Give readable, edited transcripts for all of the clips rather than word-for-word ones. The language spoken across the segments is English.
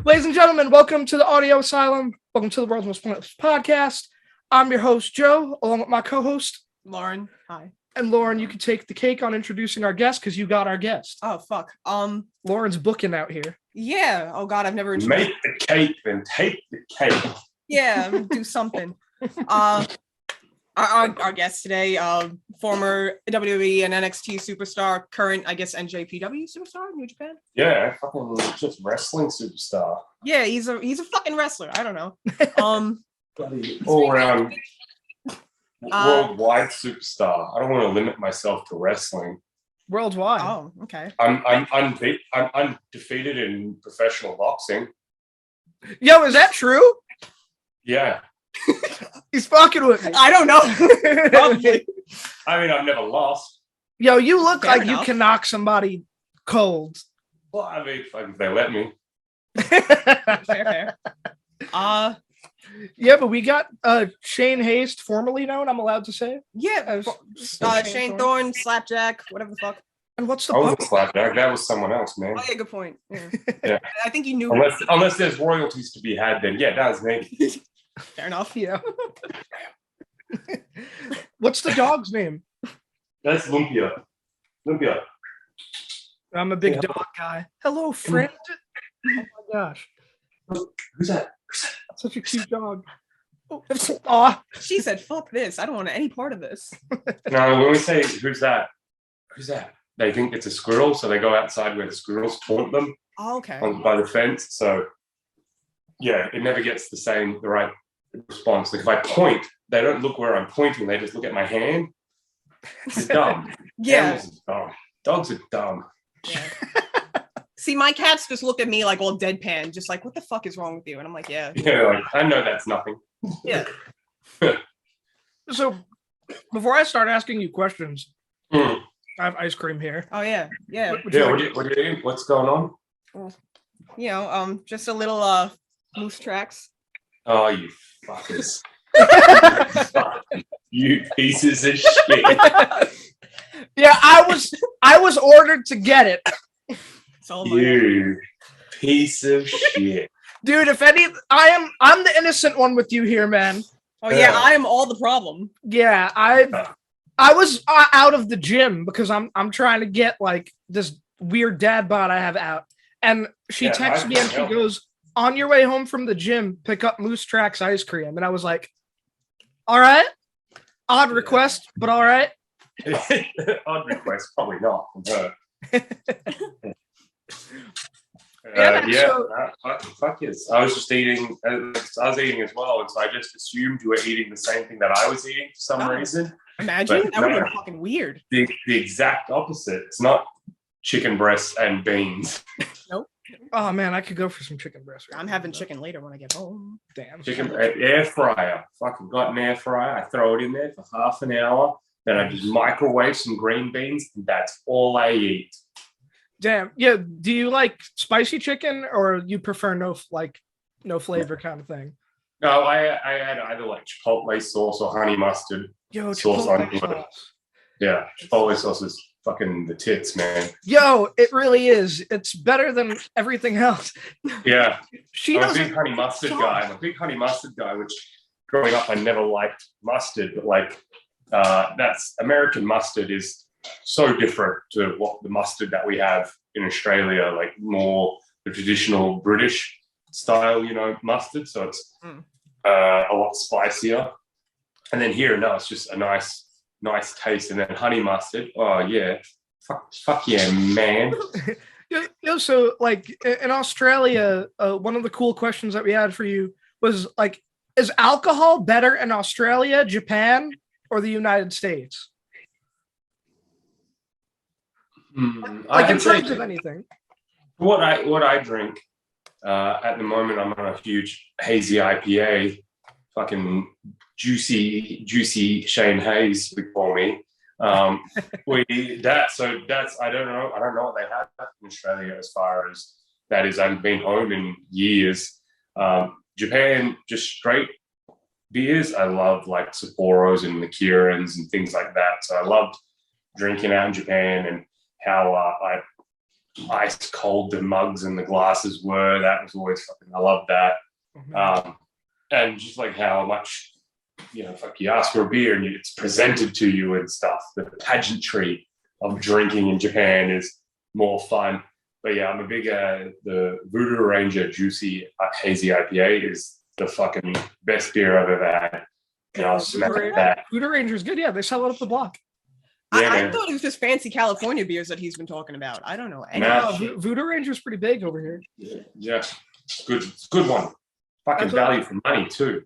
Ladies and gentlemen, welcome to the Audio Asylum. Welcome to the world's most pointless podcast. I'm your host, Joe, along with my co-host, Lauren. Hi. And Lauren, you can take the cake on introducing our guest because you got our guest. Oh, fuck. Lauren's booking out here. Yeah. Oh, God, I've never introduced... Make the cake, then take the cake. Yeah, do something. Our guest today, former WWE and NXT superstar, current, I guess, NJPW superstar, New Japan? Yeah, fucking just wrestling superstar. Yeah, he's a fucking wrestler. I don't know. Bloody all-around worldwide superstar. I don't want to limit myself to wrestling. Worldwide. Oh, okay. I'm undefeated in professional boxing. Yo, is that true? Yeah. He's fucking with me. I don't know. Probably. I mean, I've never lost. Yo, you look Fair like enough. you can knock somebody cold. Well, I mean, if they let me. Fair. Yeah, but we got Shane Haste, formerly known, I'm allowed to say. Yeah. Shane Thorne, Slapjack, whatever the fuck. And what's the I wasn't Slapjack. That was someone else, man. Oh, yeah, good point. Yeah. Yeah. I think you knew. Unless there's royalties to be had, then yeah, that was me. Fair enough. Yeah. What's the dog's name? That's Lumpia. Lumpia. I'm a big dog guy. Hello, friend. Oh my gosh. Who's that? Such a cute dog. Oh, She said, fuck this. I don't want any part of this. No, when we say who's that, they think it's a squirrel, so they go outside where the squirrels taunt them Oh, okay. by the fence. So yeah, it never gets the right response. Like if I point, they don't look where I'm pointing, they just look at my hand. It's dumb. Yeah. Animals are dumb. Dogs are dumb. Yeah. See, my cats just look at me like all deadpan, just like, what the fuck is wrong with you? And I'm like, yeah. Yeah, like I know that's nothing. Yeah. so before I start asking you questions, Mm. I have ice cream here. Oh, yeah. Yeah. Would you Yeah, like- what do you eating? What's going on? You know, just a little loose tracks. Oh, you fuckers. You pieces of shit. Yeah, I was ordered to get it. It's all my You piece of shit. Dude, if any I'm the innocent one with you here, man. Oh, yeah, I am all the problem. Yeah, I was out of the gym because I'm trying to get like this weird dad bod I have out. And she texts me and she goes, "On your way home from the gym, pick up Moose Tracks ice cream." And I was like, all right. Odd request, but all right. Odd request, probably not from her. Fuck yes. I was just eating. I was eating as well, and so I just assumed you were eating the same thing that I was eating for some reason. Imagine? But That would have no. been fucking weird. The exact opposite. It's not chicken breasts and beans. Oh man, I could go for some chicken breast. I'm having chicken later when I get home. Damn. Chicken air fryer. Fucking got an air fryer. I throw it in there for half an hour. Then I just microwave some green beans, and that's all I eat. Damn. Yeah. Do you like spicy chicken or you prefer no flavor kind of thing? No, I had either like chipotle sauce or honey mustard. Yo, Sauce chipotle on sauce. Yeah, chipotle sauce is fucking the tits, man. Yo, it really is. It's better than everything else. Yeah, She I'm a doesn't. big honey mustard sauce. guy. I'm a big honey mustard guy, which growing up I never liked mustard, but like that's American mustard is so different to what the mustard that we have in Australia, like more the traditional British style, mustard. So it's a lot spicier. And then here, no, it's just a nice taste. And then honey mustard, oh yeah, fuck yeah, man. Yeah, so like in Australia, one of the cool questions that we had for you was like, is alcohol better in Australia, Japan, or the United States? Like in terms of anything. What I drink at the moment, I'm on a huge hazy IPA, fucking juicy Shane Hayes, we call me. I don't know what they have in Australia as far as that is. I haven't been home in years. Japan, just straight beers. I love like Sapporos and Makirans and things like that. So I loved drinking out in Japan and how I ice cold the mugs and the glasses were. That was always fucking, I love that. And just like how much, fuck, you ask for a beer and it's presented to you and stuff. The pageantry of drinking in Japan is more fun. But yeah, I'm a big, the Voodoo Ranger Juicy Hazy IPA is the fucking best beer I've ever had. And I'll smack that. Voodoo Ranger's good. Yeah, they sell it up the block. Yeah, I thought it was just fancy California beers that he's been talking about. I don't know. Voodoo Ranger's pretty big over here. Yeah. It's a good one. Fucking value for money too.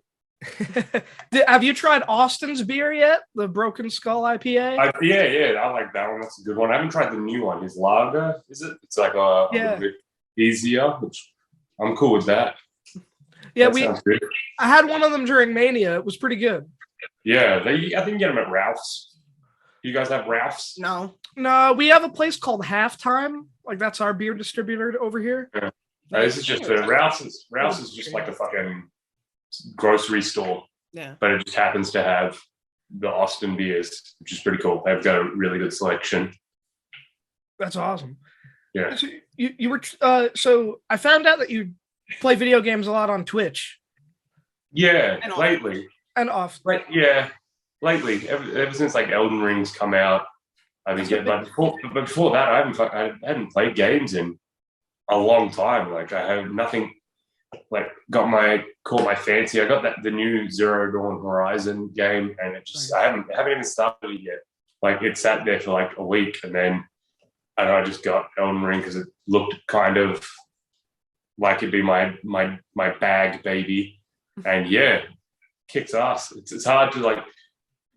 Have you tried Austin's beer yet? The Broken Skull IPA? Yeah, I like that one. That's a good one. I haven't tried the new one. His lager, is it? It's like a little bit easier, which I'm cool with that. Yeah, I had one of them during Mania. It was pretty good. Yeah, I think you get them at Ralph's. You guys have Ralph's? No, we have a place called Halftime. Like that's our beer distributor over here. Yeah. This is just Ralph's is just like a fucking grocery store. Yeah. But it just happens to have the Austin beers, which is pretty cool. They've got a really good selection. That's awesome. Yeah. So you were so I found out that you play video games a lot on Twitch. Yeah, lately. And off. Lately, ever since like Elden Ring's come out, I've been getting. But before that, I hadn't played games in a long time. Like I have nothing. Like caught my fancy. I got the new Zero Dawn Horizon game, and I haven't even started it yet. Like it sat there for like a week, and then I just got Elden Ring because it looked kind of like it'd be my bag baby, and yeah, kicks ass. It's hard to like.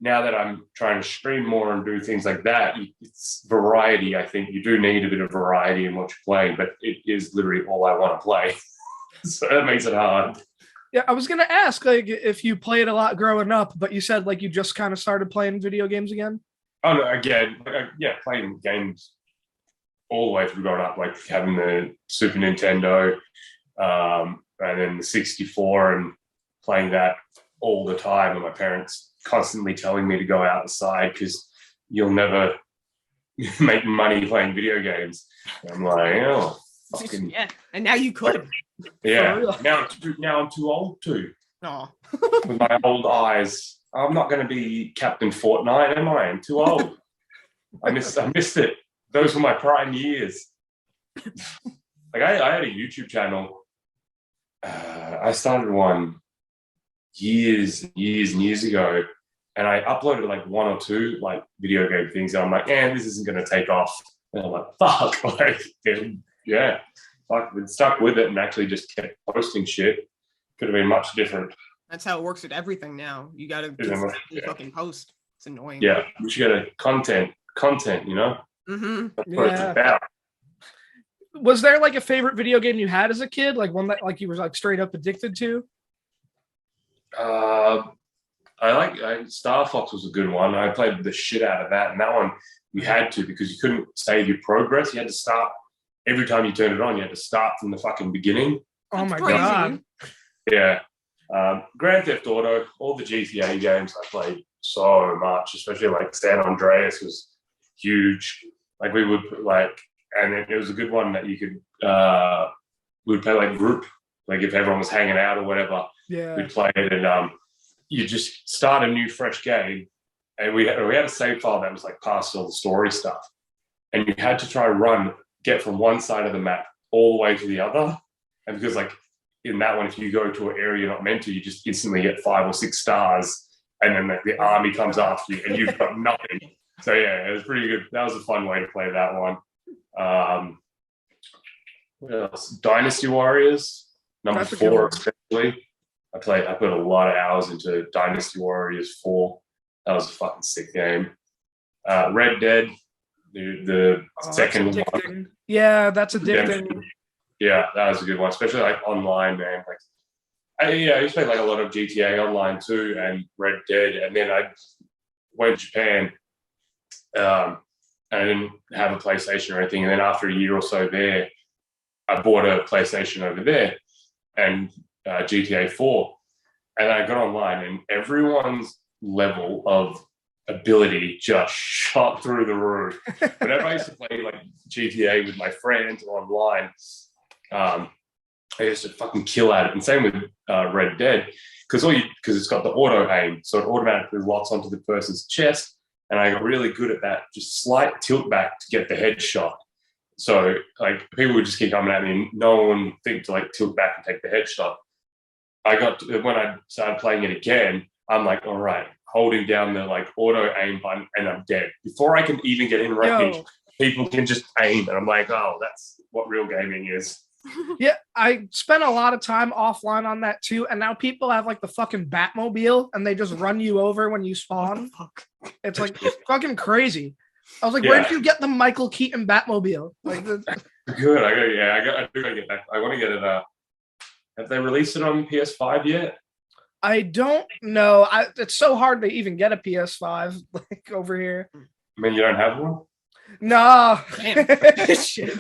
Now that I'm trying to stream more and do things like that, it's variety. I think you do need a bit of variety in what you're playing, but it is literally all I want to play. So that makes it hard. Yeah, I was going to ask like if you played a lot growing up, but you said like you just kind of started playing video games again. Oh, no, again, playing games all the way through growing up, like having the Super Nintendo and then the 64 and playing that all the time, and my parents constantly telling me to go outside because you'll never make money playing video games. And I'm like, oh, fucking yeah. And now you could. Yeah. Now I'm too old to. No. With my old eyes, I'm not going to be Captain Fortnite, am I? I'm too old. I missed it. Those were my prime years. Like I had a YouTube channel. I started one years and years ago, and I uploaded like one or two like video game things, and I'm like, this isn't going to take off. And I'm like, fuck, like, yeah, fuck, been stuck with it and actually just kept posting shit. Could have been much different. That's how it works with everything now. You got to fucking post. It's annoying. Yeah, you got to content, you know? Mm-hmm. That's what it's about. Was there like a favorite video game you had as a kid? Like one that like you were like straight up addicted to? Star Fox was a good one. I played the shit out of that, and that one you had to because you couldn't save your progress. You had to start every time you turned it on. You had to start from the fucking beginning. Oh my god! Yeah, Grand Theft Auto, all the GTA games I played so much, especially like San Andreas was huge. Like we would and it was a good one that you could we would play like group, like if everyone was hanging out or whatever. Yeah, we'd play it, and you just start a new fresh game, and we had a save file that was like past all the story stuff, and you had to try and get from one side of the map all the way to the other, and because like in that one, if you go to an area you're not meant to, you just instantly get 5 or 6 stars, and then the army comes after you, and you've got nothing. So yeah, it was pretty good. That was a fun way to play that one. What else? Dynasty Warriors, number 4 especially. I put a lot of hours into Dynasty Warriors 4. That was a fucking sick game. Red Dead, the second one. Yeah, that's addicting. Yeah, that was a good one, especially like online, man. Like, I used to play like a lot of GTA online too, and Red Dead, and then I went to Japan, and I didn't have a PlayStation or anything. And then after a year or so there, I bought a PlayStation over there, and GTA 4, and I got online, and everyone's level of ability just shot through the roof. Whenever I used to play like GTA with my friends or online, I used to fucking kill at it. And same with Red Dead, because it's got the auto aim, so it automatically locks onto the person's chest. And I got really good at that, just slight tilt back to get the headshot. So like people would just keep coming at me, and no one would think to like tilt back and take the headshot. When I started playing it again, I'm like, all right, holding down the like auto aim button, and I'm dead before I can even get in range. People can just aim, and I'm like, oh, that's what real gaming is. Yeah, I spent a lot of time offline on that too, and now people have like the fucking Batmobile, and they just run you over when you spawn. It's like fucking crazy. I was like, where did you get the Michael Keaton Batmobile? Like, good. I do gotta get that. I want to get it. Have they released it on PS5 yet? I don't know. It's so hard to even get a PS5 like over here. I mean, you don't have one? No. Shit.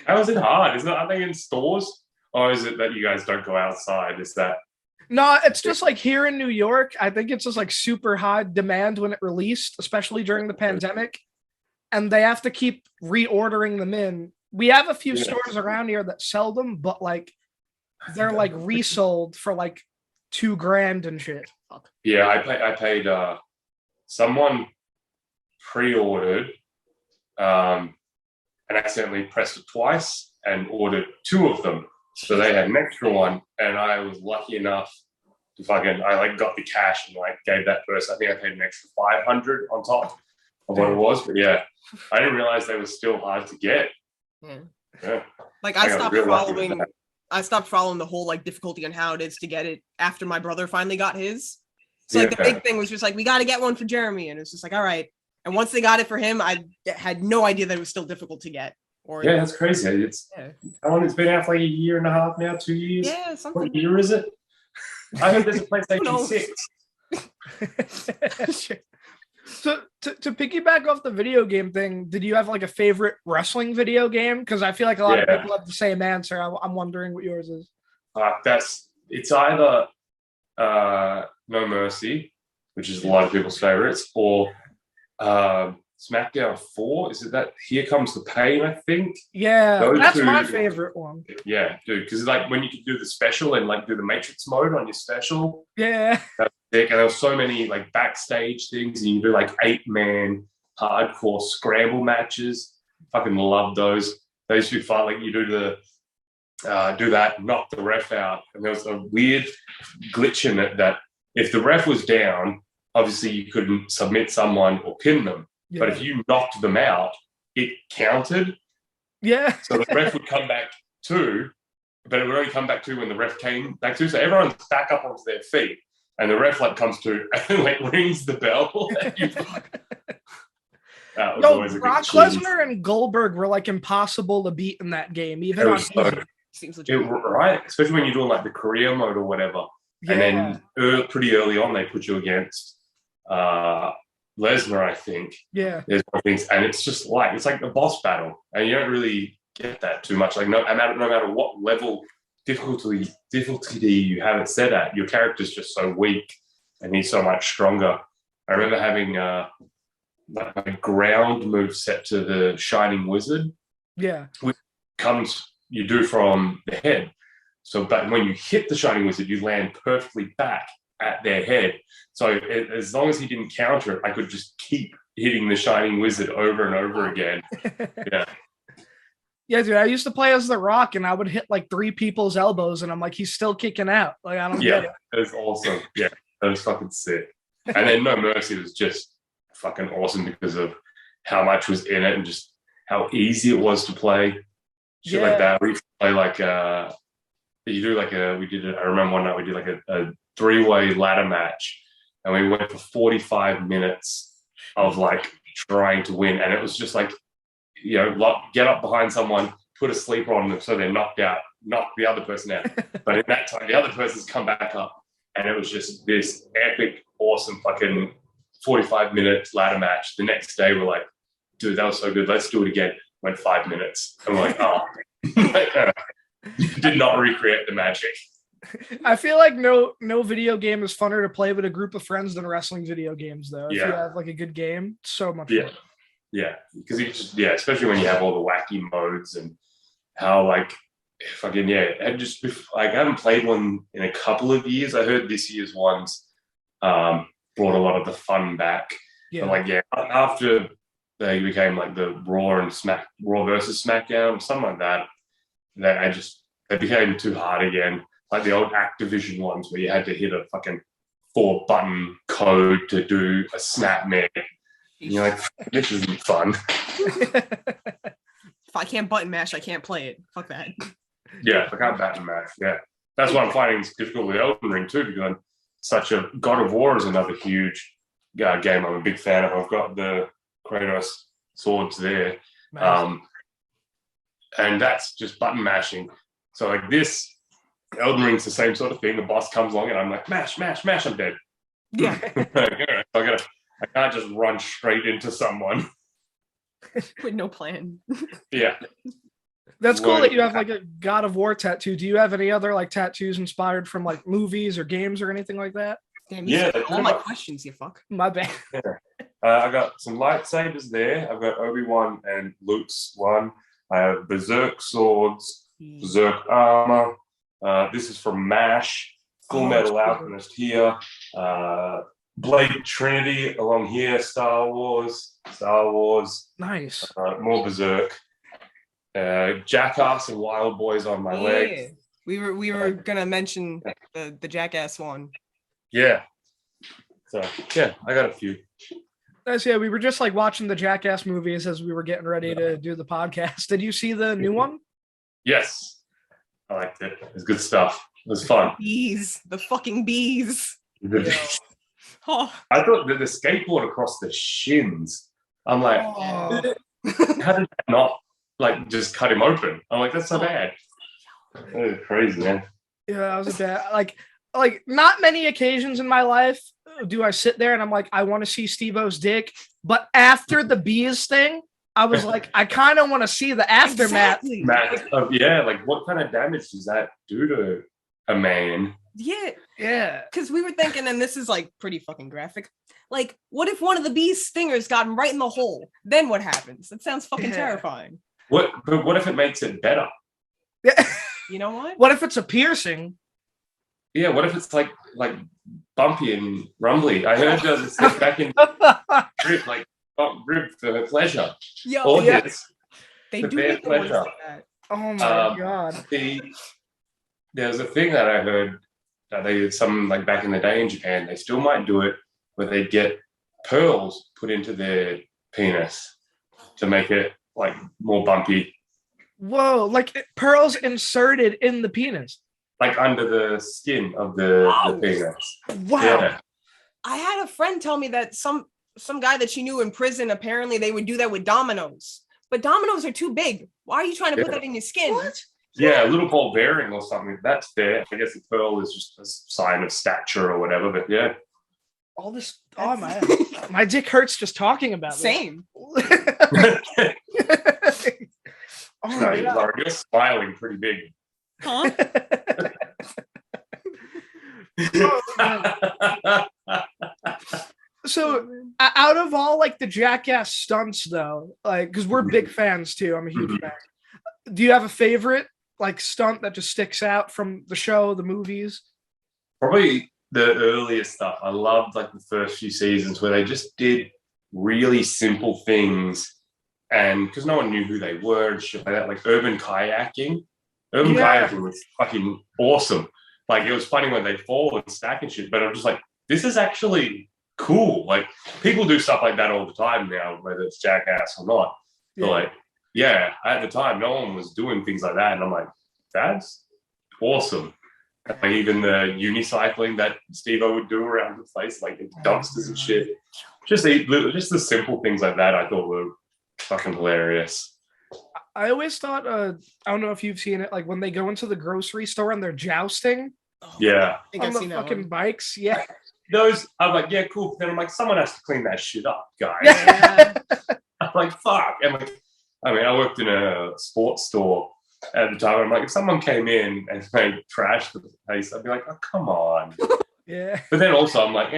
How is it hard? Are they in stores? Or is it that you guys don't go outside? Is that? No, it's just like here in New York, I think it's just like super high demand when it released, especially during the pandemic. And they have to keep reordering them in. We have a few stores around here that sell them, but like they're like resold for like $2,000 and shit. Yeah, I paid someone pre-ordered and accidentally pressed it twice and ordered 2 of them. So they had an extra one, and I was lucky enough to I like got the cash and like gave that person. I think I paid an extra $500 on top of what it was. But yeah, I didn't realize they were still hard to get. Yeah. Like I stopped following the whole like difficulty and how it is to get it after my brother finally got his. So like the big thing was just like, we got to get one for Jeremy, and it's just like, all right. And once they got it for him, I had no idea that it was still difficult to get. Yeah, that's crazy. How long it's been out for? Like a year and a half now, 2 years. Yeah, something. What year is it? I heard there's a PlayStation 6. So to piggyback off the video game thing, did you have like a favorite wrestling video game? Because I feel like a lot of people have the same answer. I'm wondering what yours is. It's either No Mercy, which is a lot of people's favorites, or SmackDown 4. Is it that? Here Comes the Pain, I think. Yeah, that's my favorite one. Yeah, dude, because like when you could do the special and like do the Matrix mode on your special. Yeah. That's sick. And there was so many like backstage things, and you can do like 8-man hardcore scramble matches. Fucking love those. They used to be fun. Like you do that, knock the ref out, and there was a weird glitch in it that if the ref was down, obviously you couldn't submit someone or pin them. Yeah. But if you knocked them out, it counted. Yeah. So the ref would come back too, but it would only come back to when the ref came back to. So everyone's back up onto their feet, and the ref like comes to and like rings the bell. That was always a good Brock Lesnar and Goldberg were like impossible to beat in that game, even on easy. Seems legit. Right? Especially when you're doing like the career mode or whatever. Yeah. And then pretty early on, they put you against Lesnar, I think. Yeah. There's more things, and it's just like it's like a boss battle, and you don't really get that too much. Like no matter what level difficulty you have it set at, your character's just so weak, and he's so much stronger. I remember having like a ground move set to the Shining Wizard. Yeah. Which you do from the head. So, but when you hit the Shining Wizard, you land perfectly back at their head. So as long as he didn't counter it, I could just keep hitting the Shining Wizard over and over again. Yeah. Yeah, dude, I used to play as The Rock, and I would hit like 3 people's elbows, and I'm like, he's still kicking out. Like, I don't get it. That was awesome. Yeah, that was fucking sick. And then No Mercy was just fucking awesome because of how much was in it and just how easy it was to play. Shit like that. We used to play like I remember one night we did like a 3-way ladder match, and we went for 45 minutes of like trying to win, and it was just like, you know, get up behind someone, put a sleeper on them so they're knocked out, knock the other person out. But in that time, the other person's come back up, and it was just this epic, awesome fucking 45-minute ladder match. The next day, we're like, dude, that was so good. Let's do it again. Went 5 minutes. And we're like, oh. Did not recreate the magic. I feel like no video game is funner to play with a group of friends than wrestling video games, though. If you have like a good game, so much fun. Yeah, because you just especially when you have all the wacky modes and how like fucking I haven't played one in a couple of years. I heard this year's ones brought a lot of the fun back. Yeah. But after they became like the Raw versus SmackDown or something like that, they became too hard again. Like the old Activision ones where you had to hit a fucking 4-button code to do a snap mare. And you're like, this isn't fun. If I can't button mash, I can't play it. Fuck that. Yeah, I can't button mash. Yeah. That's what I'm finding is difficult with Elden Ring too, because I'm such a God of War is another huge game I'm a big fan of. I've got the Kratos swords there. Nice. And that's just button mashing. So like this, Elden Ring's the same sort of thing. The boss comes along and I'm like, mash, mash, mash, I'm dead. Yeah. I can't just run straight into someone. With no plan. Yeah. That's cool that you have like a God of War tattoo. Do you have any other like tattoos inspired from like movies or games or anything like that? Damn, you said all my questions, you fuck. My bad. Yeah. I got some lightsabers there. I've got Obi-Wan and Luke's one. I have Berserk swords, Berserk armor. This is from MASH. Full Metal Alchemist here. Blade Trinity along here. Star Wars. Nice. More Berserk. Jackass and Wild Boys on my legs. We were gonna mention the Jackass one. Yeah. So yeah, I got a few. Nice. Yeah, we were just like watching the Jackass movies as we were getting ready to do the podcast. Did you see the new one? Yes. I liked it. It was good stuff. It was fun. The fucking bees. Oh. I thought that the skateboard across the shins. I'm like, how did that not like just cut him open? I'm like, that's so bad. That was crazy, man. Yeah, that was a bad like not many occasions in my life do I sit there and I'm like, I want to see Steve-O's dick. But after the bees thing, I was like, I kind of want to see the aftermath. Exactly. Like what kind of damage does that do to a man? Yeah. Because we were thinking, and this is like pretty fucking graphic. Like, what if one of the bee's stingers got him right in the hole? Then what happens? That sounds fucking terrifying. But what if it makes it better? Yeah. You know what? What if it's a piercing? Yeah, what if it's like bumpy and rumbly? I heard there's a step back in rib, like rib for pleasure. They do make pleasure. Like that. Oh my god. There's a thing that I heard that they did some like back in the day in Japan. They still might do it where they get pearls put into their penis to make it like more bumpy. Whoa, like pearls inserted in the penis. Like under the skin of the penis. Wow. Yeah. I had a friend tell me that some guy that she knew in prison, apparently they would do that with dominoes. But dominoes are too big. Why are you trying to put that in your skin? What? Yeah, a little ball bearing or something. That's fair. I guess the pearl is just a sign of stature or whatever, but yeah. All this, my dick hurts just talking about it. Same. Oh my God. You're smiling pretty big. Huh? So out of all like the Jackass stunts though, like because we're big fans too, I'm a huge fan. Do you have a favorite like stunt that just sticks out from the show, the movies? Probably the earlier stuff. I loved like the first few seasons where they just did really simple things, and because no one knew who they were and shit like that, like urban kayaking. Urban kayaking was fucking awesome. Like it was funny when they fall and stack and shit, but I'm just like, this is actually cool. Like people do stuff like that all the time now, whether it's Jackass or not. Yeah. But like, yeah, at the time, no one was doing things like that, and I'm like, that's awesome. Like even the unicycling that Steve-O would do around the place, like dumpsters and shit. Just the simple things like that I thought were fucking hilarious. I always thought, I don't know if you've seen it, like when they go into the grocery store and they're jousting. Yeah. On the fucking bikes. Yeah. Those, I'm like, yeah, cool. But then I'm like, someone has to clean that shit up, guys. Yeah. I'm like, fuck. And like, I mean, I worked in a sports store at the time. I'm like, if someone came in and they trashed the Haste, I'd be like, oh, come on. Yeah. But then also I'm like,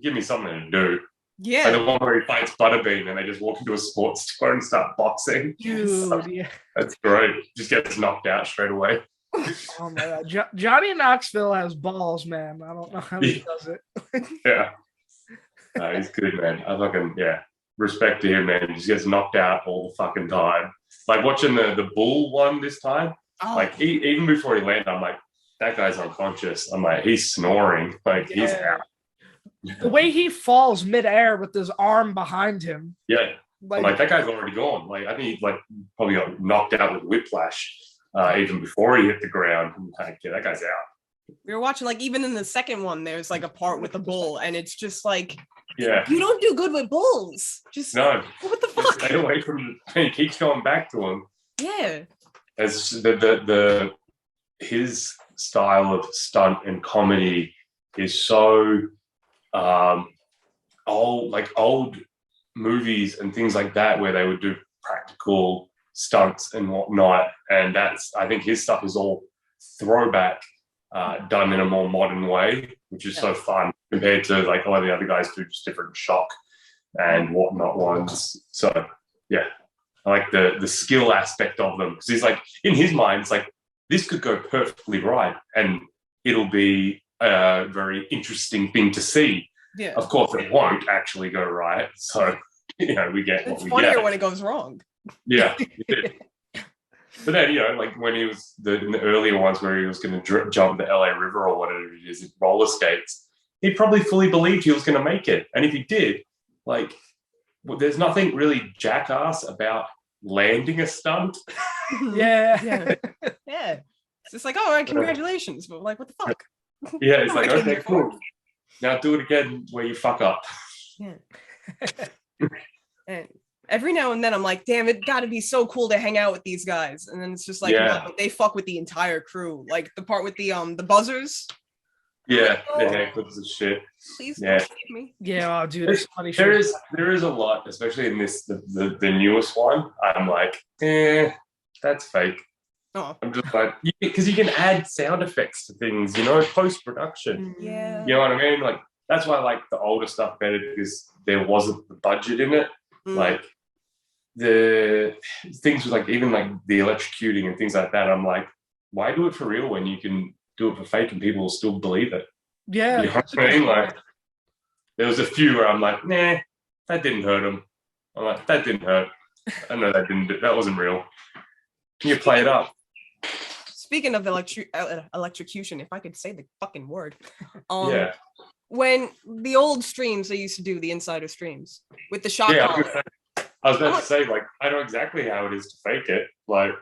give me something to do. Yeah. Like the one where he fights Butterbean and they just walk into a sports store and start boxing. Dude, yeah. That's great. Just gets knocked out straight away. Oh my god. Johnny Knoxville has balls, man. I don't know how he does it. Yeah. He's good, man. I fucking, respect to him, man. He just gets knocked out all the fucking time. Like watching the Bull one this time, like even before he landed, I'm like, that guy's unconscious. I'm like, he's snoring. Like, he's out. The way he falls midair with his arm behind him. Yeah. I'm like, that guy's already gone. Like, I think he probably got knocked out with whiplash even before he hit the ground. I'm like, yeah, that guy's out. We were watching, like, even in the second one, there's like a part with the bull, and it's just like, yeah, you don't do good with bulls. Just no, what the fuck? Stay away from him. He keeps going back to him. Yeah. As his style of stunt and comedy is so old movies and things like that where they would do practical stunts and whatnot, and I think his stuff is all throwback, done in a more modern way, which is so fun compared to like a lot of the other guys do just different shock and whatnot ones. So yeah, I like the skill aspect of them, because he's like, in his mind, it's like, this could go perfectly right and it'll be a very interesting thing to see. Yeah. Of course, it won't actually go right. So, we get what we get. It's funnier when it goes wrong. Yeah. But then, like when he was in the earlier ones where he was going to jump the LA River or whatever it is, in roller skates, he probably fully believed he was going to make it. And if he did, like, there's nothing really Jackass about landing a stunt. Yeah. It's just like, all right, congratulations. But like, what the fuck? Yeah, it's like, okay, cool. Now do it again where you fuck up. Yeah. And every now and then I'm like, damn, it gotta be so cool to hang out with these guys. And then it's just like, no, they fuck with the entire crew. Like the part with the buzzers. Yeah, the haircuts and shit. Please don't save me. Yeah, oh, dude, it's funny. There is a lot, especially in this the newest one. I'm like, that's fake. Oh. I'm just like, because you can add sound effects to things, post production. Yeah. You know what I mean? Like, that's why I like the older stuff better, because there wasn't the budget in it. Like the things with like even like the electrocuting and things like that. I'm like, why do it for real when you can do it for fake and people will still believe it? Yeah. You know what I mean? Like, there was a few where I'm like, nah, that didn't hurt him. I'm like, that didn't hurt. I know that wasn't real. Can you play it up? Speaking of electrocution, if I could say the fucking word, when the old streams they used to do, the insider streams with the shock collar. I was about to say, like, I know exactly how it is to fake it. Like,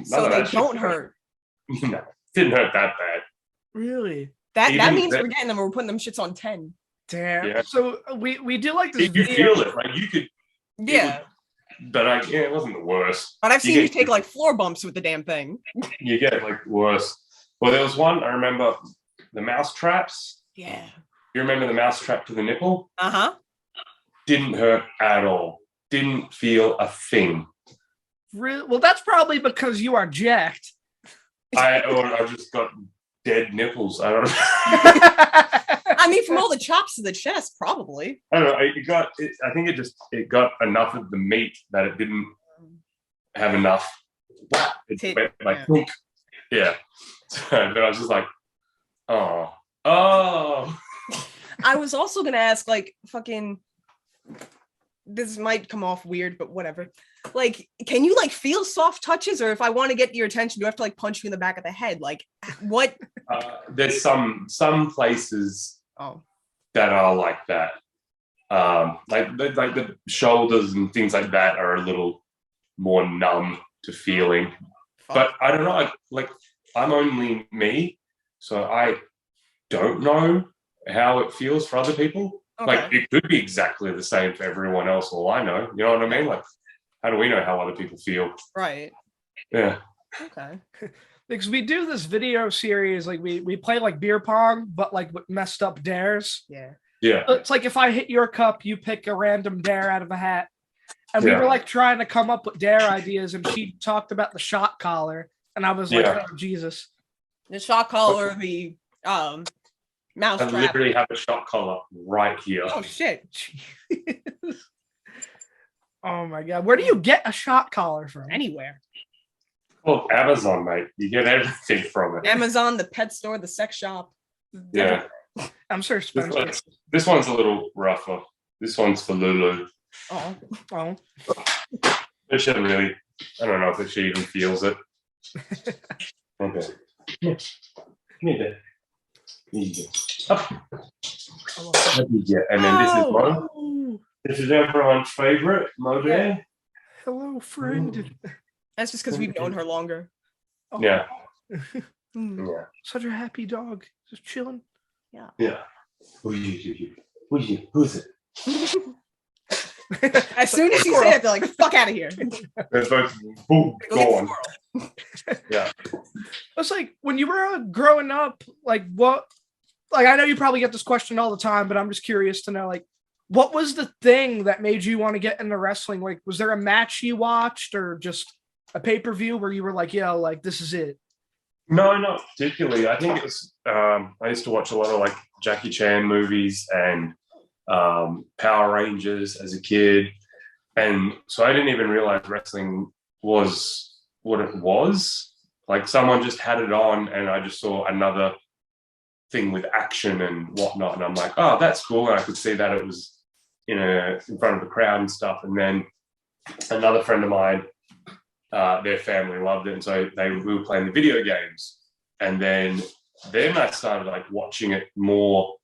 so they don't hurt. No, didn't hurt that bad. Really? That means we're getting them. We're putting them shits on 10. Damn. Yeah. So we do like this. You feel it, like you could. Yeah. But it wasn't the worst. But I've seen you take like floor bumps with the damn thing. You get like worse. Well, there was one I remember, the mouse traps. Yeah. You remember the mouse trap to the nipple? Uh-huh. Didn't hurt at all. Didn't feel a thing. Really? Well, that's probably because you are jacked. I just got dead nipples. I don't know. I mean, from all the chops to the chest, probably. I don't know. I think it got enough of the meat that it didn't have enough. It went like, yeah. But I was just like, oh. I was also gonna ask, like, fucking. This might come off weird, but whatever. Like, can you like feel soft touches, or if I want to get your attention, do I have to like punch you in the back of the head? Like, what? There's some places that are like that. Like the shoulders and things like that are a little more numb to feeling. But I don't know. Like, I'm only me, so I don't know how it feels for other people. Okay. Like, it could be exactly the same for everyone else. All I know, you know what I mean? Like, how do we know how other people feel? Right. Yeah. Okay. Because we do this video series, like we play like beer pong, but like with messed up dares. Yeah. Yeah. It's like if I hit your cup, you pick a random dare out of a hat. And we were like trying to come up with dare ideas, and she talked about the shot collar. and I was like, oh, Jesus. The shock collar, the mouse I trap. literally have a shock collar right here. Oh shit! Oh my god, where do you get a shock collar from? Anywhere. Well, Amazon, mate. You get everything from it. Amazon, the pet store, the sex shop. Yeah. I'm sure Spencer. This one's a little rougher. This one's for Lulu. Oh. But she doesn't really. I don't know if she even feels it. Okay. Come here, Up. And then this is one. This is everyone's favorite, Mo Bear. Hello, friend. That's just because we've known her longer. Oh. Yeah. Yeah. Such a happy dog. Just chilling. Yeah. Who's it? As soon as you say it, they're like, fuck out of here. There's both boom, gone. Yeah. It's like when you were growing up, like what, like I know you probably get this question all the time, but I'm just curious to know, like, what was the thing that made you want to get into wrestling? Like, was there a match you watched or just a pay-per-view where you were like, yo, like this is it? No, not particularly. I think it was, I used to watch a lot of like Jackie Chan movies and Power Rangers as a kid. And so I didn't even realize wrestling was what it was. Like someone just had it on and I just saw another thing with action and whatnot. And I'm like, oh, that's cool. And I could see that it was in front of the crowd and stuff. And then another friend of mine, their family loved it. And so we were playing the video games. And then I started like watching it more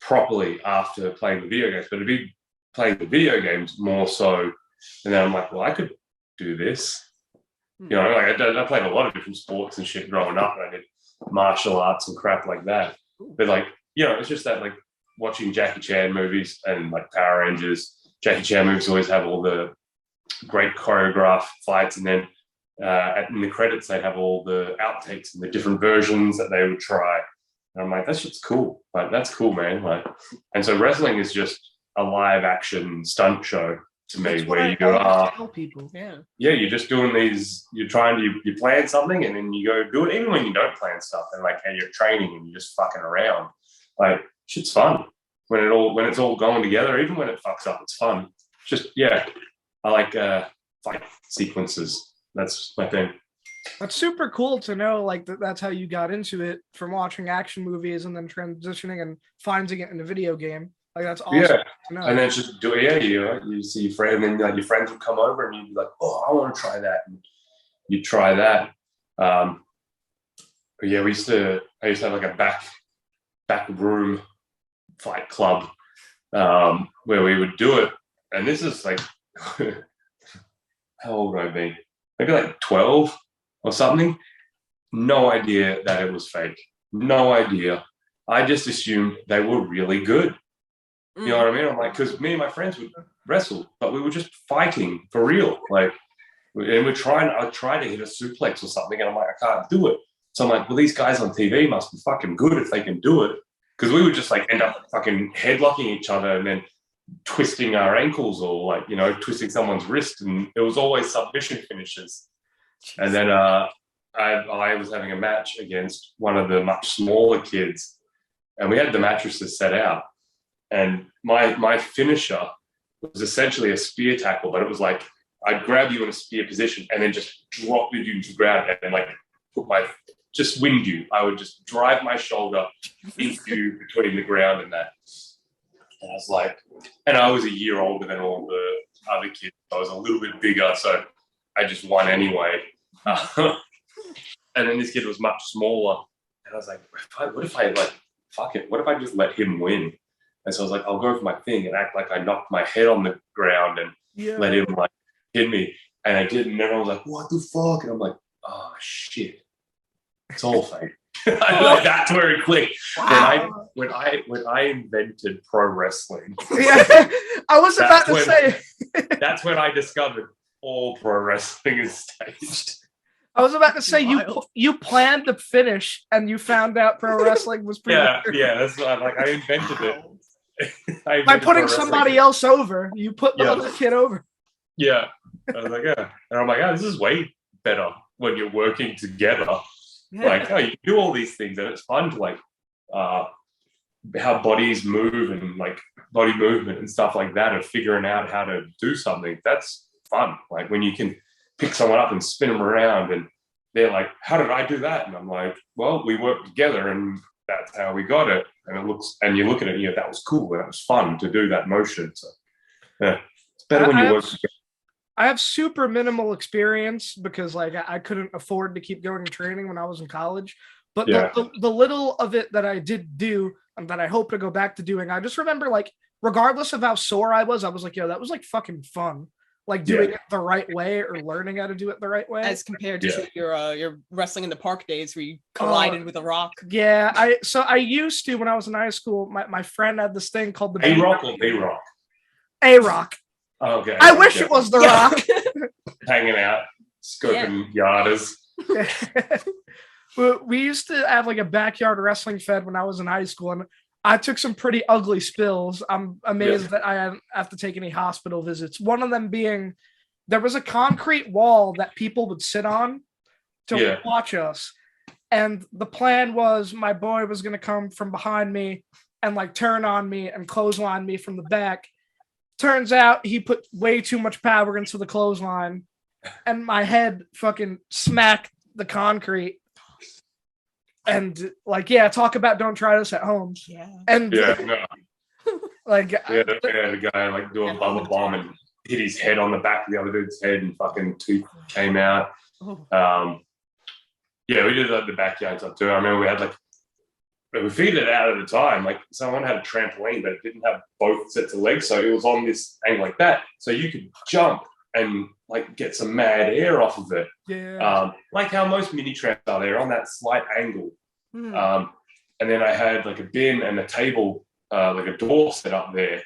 properly after playing the video games, but to be playing the video games more so. And then I'm like, well, I could do this. You know, like I played a lot of different sports and shit growing up, and I did martial arts and crap like that. But like, you know, it's just that like watching Jackie Chan movies and like Power Rangers. Jackie Chan movies always have all the great choreographed fights, and then in the credits they have all the outtakes and the different versions that they would try. And I'm like, that shit's cool. Like, that's cool, man. Like, and so wrestling is just a live action stunt show to me, where you tell people, you're just doing these. You're plan something, and then you go do it. Even when you don't plan stuff, and like, and you're training and you're just fucking around. Like, shit's fun when it's all going together. Even when it fucks up, it's fun. Just I like fight sequences. That's my thing. That's super cool to know, like, that's how you got into it, from watching action movies and then transitioning and finding it in a video game. Like, that's awesome to know. And then just do it. You see your friend, and then like your friends would come over and you'd be like, oh, I want to try that. And you try that. But yeah, I used to have like a back room fight club where we would do it. And this is like, how old would I be? Maybe like 12 or something. No idea that it was fake. No idea. I just assumed they were really good. You know what I mean? I'm like, because me and my friends would wrestle, but we were just fighting for real. Like, and I'd try to hit a suplex or something, and I'm like, I can't do it. So I'm like, well, these guys on TV must be fucking good if they can do it. Because we would just like end up fucking headlocking each other and then twisting our ankles, or like, you know, twisting someone's wrist, and it was always submission finishes. And then I was having a match against one of the much smaller kids, and we had the mattresses set out, and my finisher was essentially a spear tackle, but it was like I'd grab you in a spear position and then just drop you to the ground and then like just wind you. I would just drive my shoulder into you between the ground and that. And I was like, and I was a year older than all the other kids. I was a little bit bigger, so I just won anyway. And then this kid was much smaller. And I was like, what if I like, fuck it, what if I just let him win? And so I was like, I'll go for my thing and act like I knocked my head on the ground and let him like hit me. And I did, and then I was like, what the fuck? And I'm like, oh shit, it's all fake. Like, that's where it clicked. Wow. When I invented pro wrestling. Yeah, I was about to say. That's when I discovered all pro wrestling is staged. I was about to say, you planned the finish and you found out pro wrestling was pretty that's like I invented it. By putting somebody else over, you put the other kid over. Yeah. I was like, yeah. And I'm like, this is way better. when you're working together. Like, oh, you do all these things, and it's fun to like how bodies move and like body movement and stuff like that, and figuring out how to do something. That's fun. Like when you can pick someone up and spin them around, and they're like, "How did I do that?" And I'm like, "Well, we worked together, and that's how we got it." And it looks, and you look at it, and that was cool. That was fun to do that motion. So, yeah, it's better when you work together. I have super minimal experience because like I couldn't afford to keep going to training when I was in college. But the little of it that I did do and that I hope to go back to doing, I just remember like regardless of how sore I was like, yo, that was like fucking fun. Like doing it the right way or learning how to do it the right way. As compared to your wrestling in the park days where you collided with a rock. Yeah, I used to when I was in high school, my friend had this thing called the A-Rock or B-Rock? A-Rock. Okay. I wish it was The Rock. Hanging out, scoping yarders. We used to have like a backyard wrestling fed when I was in high school, and I took some pretty ugly spills. I'm amazed that I didn't have to take any hospital visits. One of them being there was a concrete wall that people would sit on to watch us. And the plan was my boy was going to come from behind me and like turn on me and clothesline me from the back. Turns out he put way too much power into the clothesline and my head fucking smacked the concrete. And like, talk about don't try this at home. Yeah. And like, the guy like do a bubble bomb and hit his head on the back of the other dude's head and fucking tooth came out. We did like the backyard stuff too. I remember we had like, we figured it out at the time. Like someone had a trampoline, but it didn't have both sets of legs, so it was on this angle like that. So you could jump and like get some mad air off of it. Yeah. Like how most mini tramps are, they're on that slight angle. And then I had like a bin and a table, like a door set up there,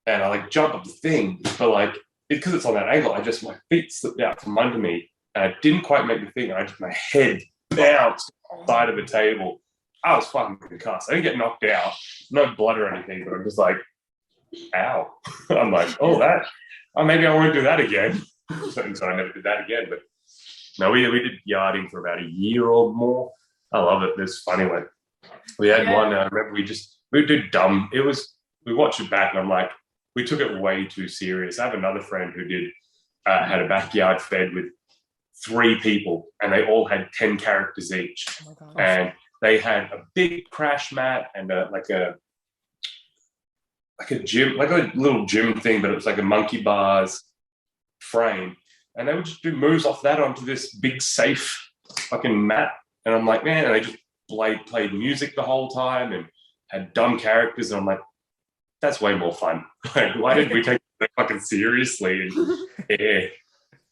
and I like jump up the thing, but like because it's on that angle, my feet slipped out from under me, and I didn't quite make the thing, and my head bounced on the side of the table. I was fucking concussed. I didn't get knocked out, no blood or anything, but I'm just like, ow. I'm like, maybe I won't do that again. So I never did that again. But no, we did yarding for about a year or more. I love it. It's funny when we had one. I remember we did dumb. We watched it back, and I'm like, we took it way too serious. I have another friend who had a backyard fed with 3 people, and they all had 10 characters each. Oh my gosh. And they had a big crash mat and a gym, like a little gym thing, but it was like a monkey bars frame. And they would just do moves off that onto this big safe fucking mat. And I'm like, man, and they just played music the whole time and had dumb characters. And I'm like, that's way more fun. Like, why did we take it fucking seriously? And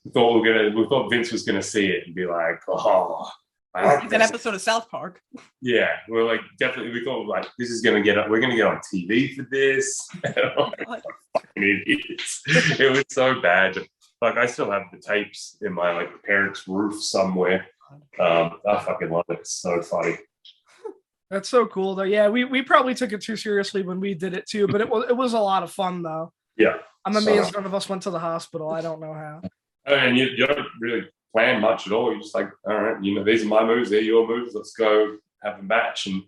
we thought Vince was gonna see it and be like, oh. It's an episode of South Park. Yeah, we're like definitely. We thought like this is gonna get up. We're gonna get on TV for this. Fucking idiots! It was so bad. Like I still have the tapes in my like parents' roof somewhere. I fucking love it. It's so funny. That's so cool though. Yeah, we probably took it too seriously when we did it too, but it was a lot of fun though. Yeah, I'm amazed none of us went to the hospital. I don't know how. And you don't really plan much at all. You're just like, all right, these are my moves, they're your moves. Let's go have a match, and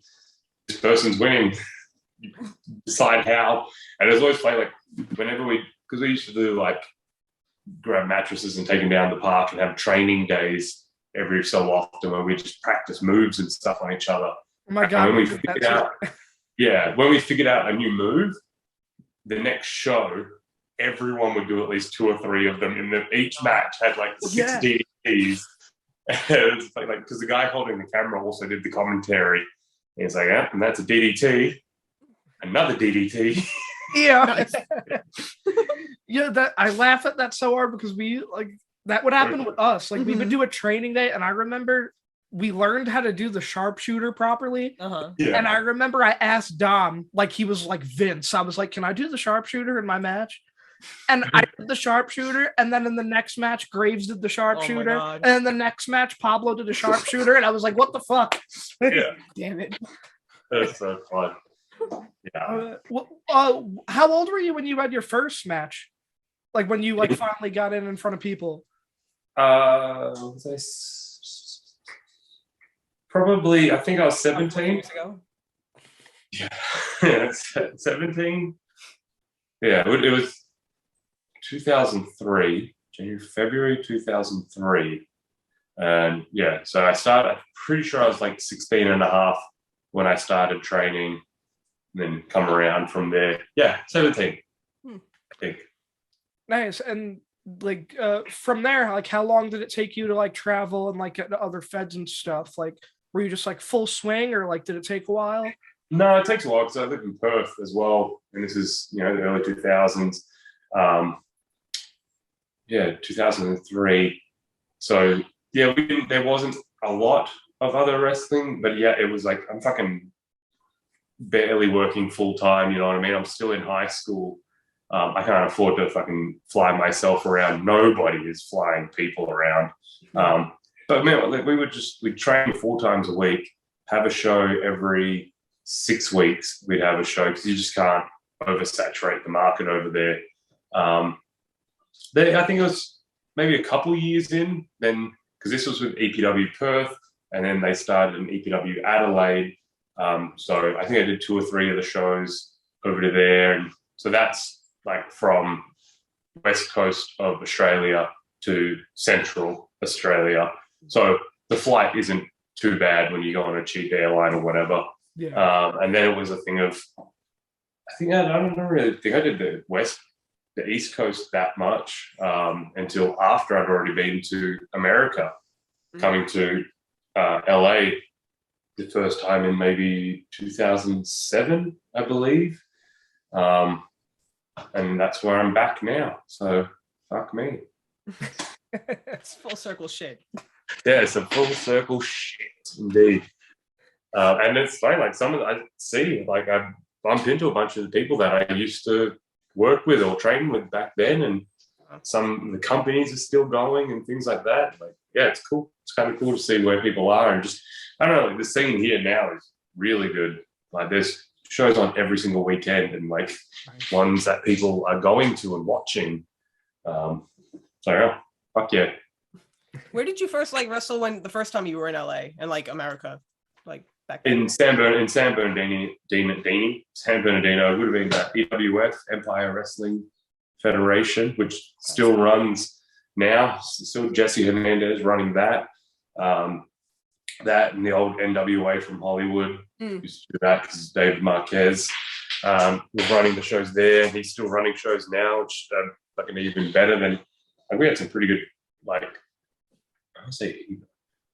this person's winning. You decide how. And it was always funny, like whenever because we used to do like grab mattresses and take them down the park and have training days every so often where we just practice moves and stuff on each other. Oh my God! When we figured out a new move, the next show, everyone would do at least 2 or 3 of them. Each match had like 6 DDTs. It was like because the guy holding the camera also did the commentary. And he's like, and that's a DDT, another DDT. Yeah, that I laugh at that so hard because we like that would happen with us. Like we would do a training day, and I remember we learned how to do the sharpshooter properly. And I remember I asked Dom, like he was like Vince. I was like, "Can I do the sharpshooter in my match?" And I did the sharpshooter, and then in the next match, Graves did the sharpshooter, and then the next match, Pablo did the sharpshooter, and I was like, "What the fuck?" Yeah, damn it, that's so fun. Yeah. How old were you when you had your first match? Like when you like finally got in front of people? Was probably, I think I was 17 years ago. Yeah, 17. Yeah, it was 2003, February 2003. And yeah, so I'm pretty sure I was like 16 and a half when I started training, and then come around from there. Yeah, 17, I think. Nice. And like from there, like how long did it take you to like travel and like get to other feds and stuff? Like were you just like full swing, or like did it take a while? No, it takes a while because I live in Perth as well, and this is the early 2000s. Yeah, 2003. So yeah, there wasn't a lot of other wrestling, but yeah, it was like I'm fucking barely working full time. You know what I mean? I'm still in high school. I can't afford to fucking fly myself around. Nobody is flying people around. But man, we'd train 4 times a week, have a show every 6 weeks. We'd have a show because you just can't oversaturate the market over there. I think it was maybe a couple years in then, because this was with EPW Perth, and then they started in EPW Adelaide. So I think I did 2 or 3 of the shows over to there, and so that's like from west coast of Australia to central Australia. So the flight isn't too bad when you go on a cheap airline or whatever. Yeah. And then it was a thing of, I don't really think I did the East Coast that much until after I'd already been to America, coming to LA the first time in maybe 2007, I believe. And that's where I'm back now. So fuck me. It's full circle shit. Yeah, it's a full circle shit indeed. And it's funny, like some of I see, like I've bumped into a bunch of the people that I used to work with or train with back then, and some of the companies are still going and things like that. Like, yeah, it's cool. It's kind of cool to see where people are, and just I don't know, like the scene here now is really good. Like there's shows on every single weekend, and like ones that people are going to and watching. So yeah, fuck yeah. Where did you first like wrestle when the first time you were in LA and like America? Like back then? In San Bernardino, it would have been the EWF, Empire Wrestling Federation, which still runs now. Still Jesse Hernandez running that. That and the old NWA from Hollywood used to do that because David Marquez was running the shows there. He's still running shows now, which are fucking even better than. Like, we had some pretty good, like, I would say,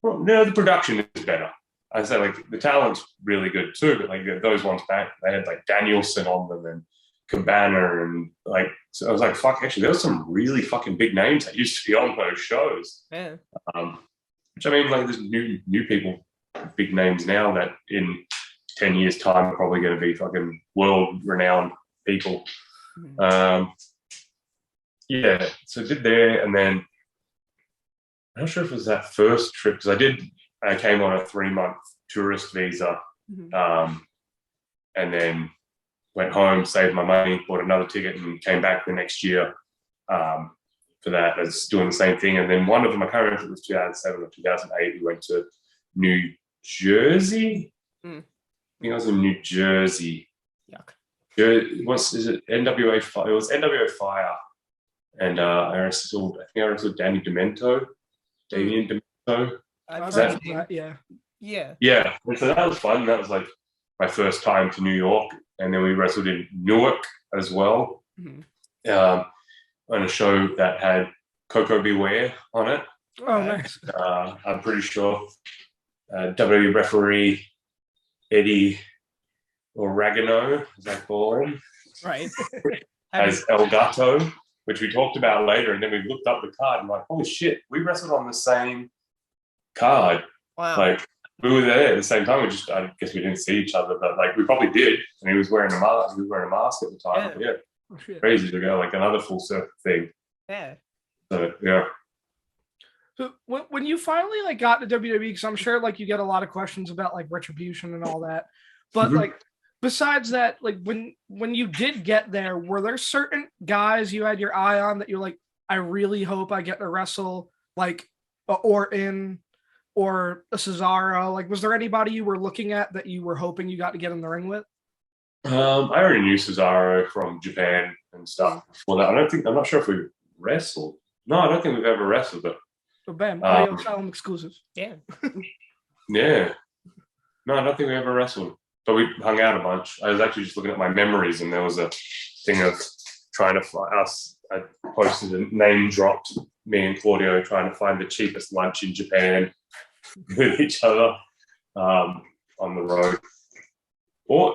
well, no, the production is better. I'd say, like, the talent's really good too, but, like, those ones back, they had, like, Danielson on them and Cabana and, like, so I was like, fuck, actually, there was some really fucking big names that used to be on those shows. Yeah. Which, I mean, like, there's new people, big names now that in 10 years' time are probably going to be fucking world-renowned people. Yeah, so I did there, and then I'm not sure if it was that first trip, because I came on a 3-month tourist visa, and then went home, saved my money, bought another ticket, and came back the next year for that. I was doing the same thing, and then one of them, I can't remember if it was 2007 or 2008, we went to New Jersey. I think I was in New Jersey. Yuck. Is it NWA Fire? It was NWA Fire. And I wrestled Danny Demento, Damien Demento. Yeah. Yeah. And so that was fun. That was like my first time to New York. And then we wrestled in Newark as well. On a show that had Coco Beware on it. Oh, nice. I'm pretty sure WWE referee Eddie Oregano, as I call him. Right. As El Gato, which we talked about later, and then we looked up the card and like, holy shit, we wrestled on the same card. Wow. Like, we were there at the same time. I guess we didn't see each other, but like we probably did. And he was wearing a mask. He was wearing a mask at the time. Yeah. Oh, shit. Crazy to go, like another full circle thing. Yeah. So yeah. So when you finally like got to WWE, because I'm sure like you get a lot of questions about like retribution and all that, but like besides that, like when you did get there, were there certain guys you had your eye on that you're like, I really hope I get to wrestle like Orton or a Cesaro? Like, was there anybody you were looking at that you were hoping you got to get in the ring with? I already knew Cesaro from Japan and stuff before that. I'm not sure if we wrestled. No, I don't think we've ever wrestled, but bam, audio Asylum exclusive. Yeah. Yeah. No, I don't think we ever wrestled, but we hung out a bunch. I was actually just looking at my memories, and there was a thing of trying to find us. I posted a name dropped me and Claudio trying to find the cheapest lunch in Japan with each other on the road. Or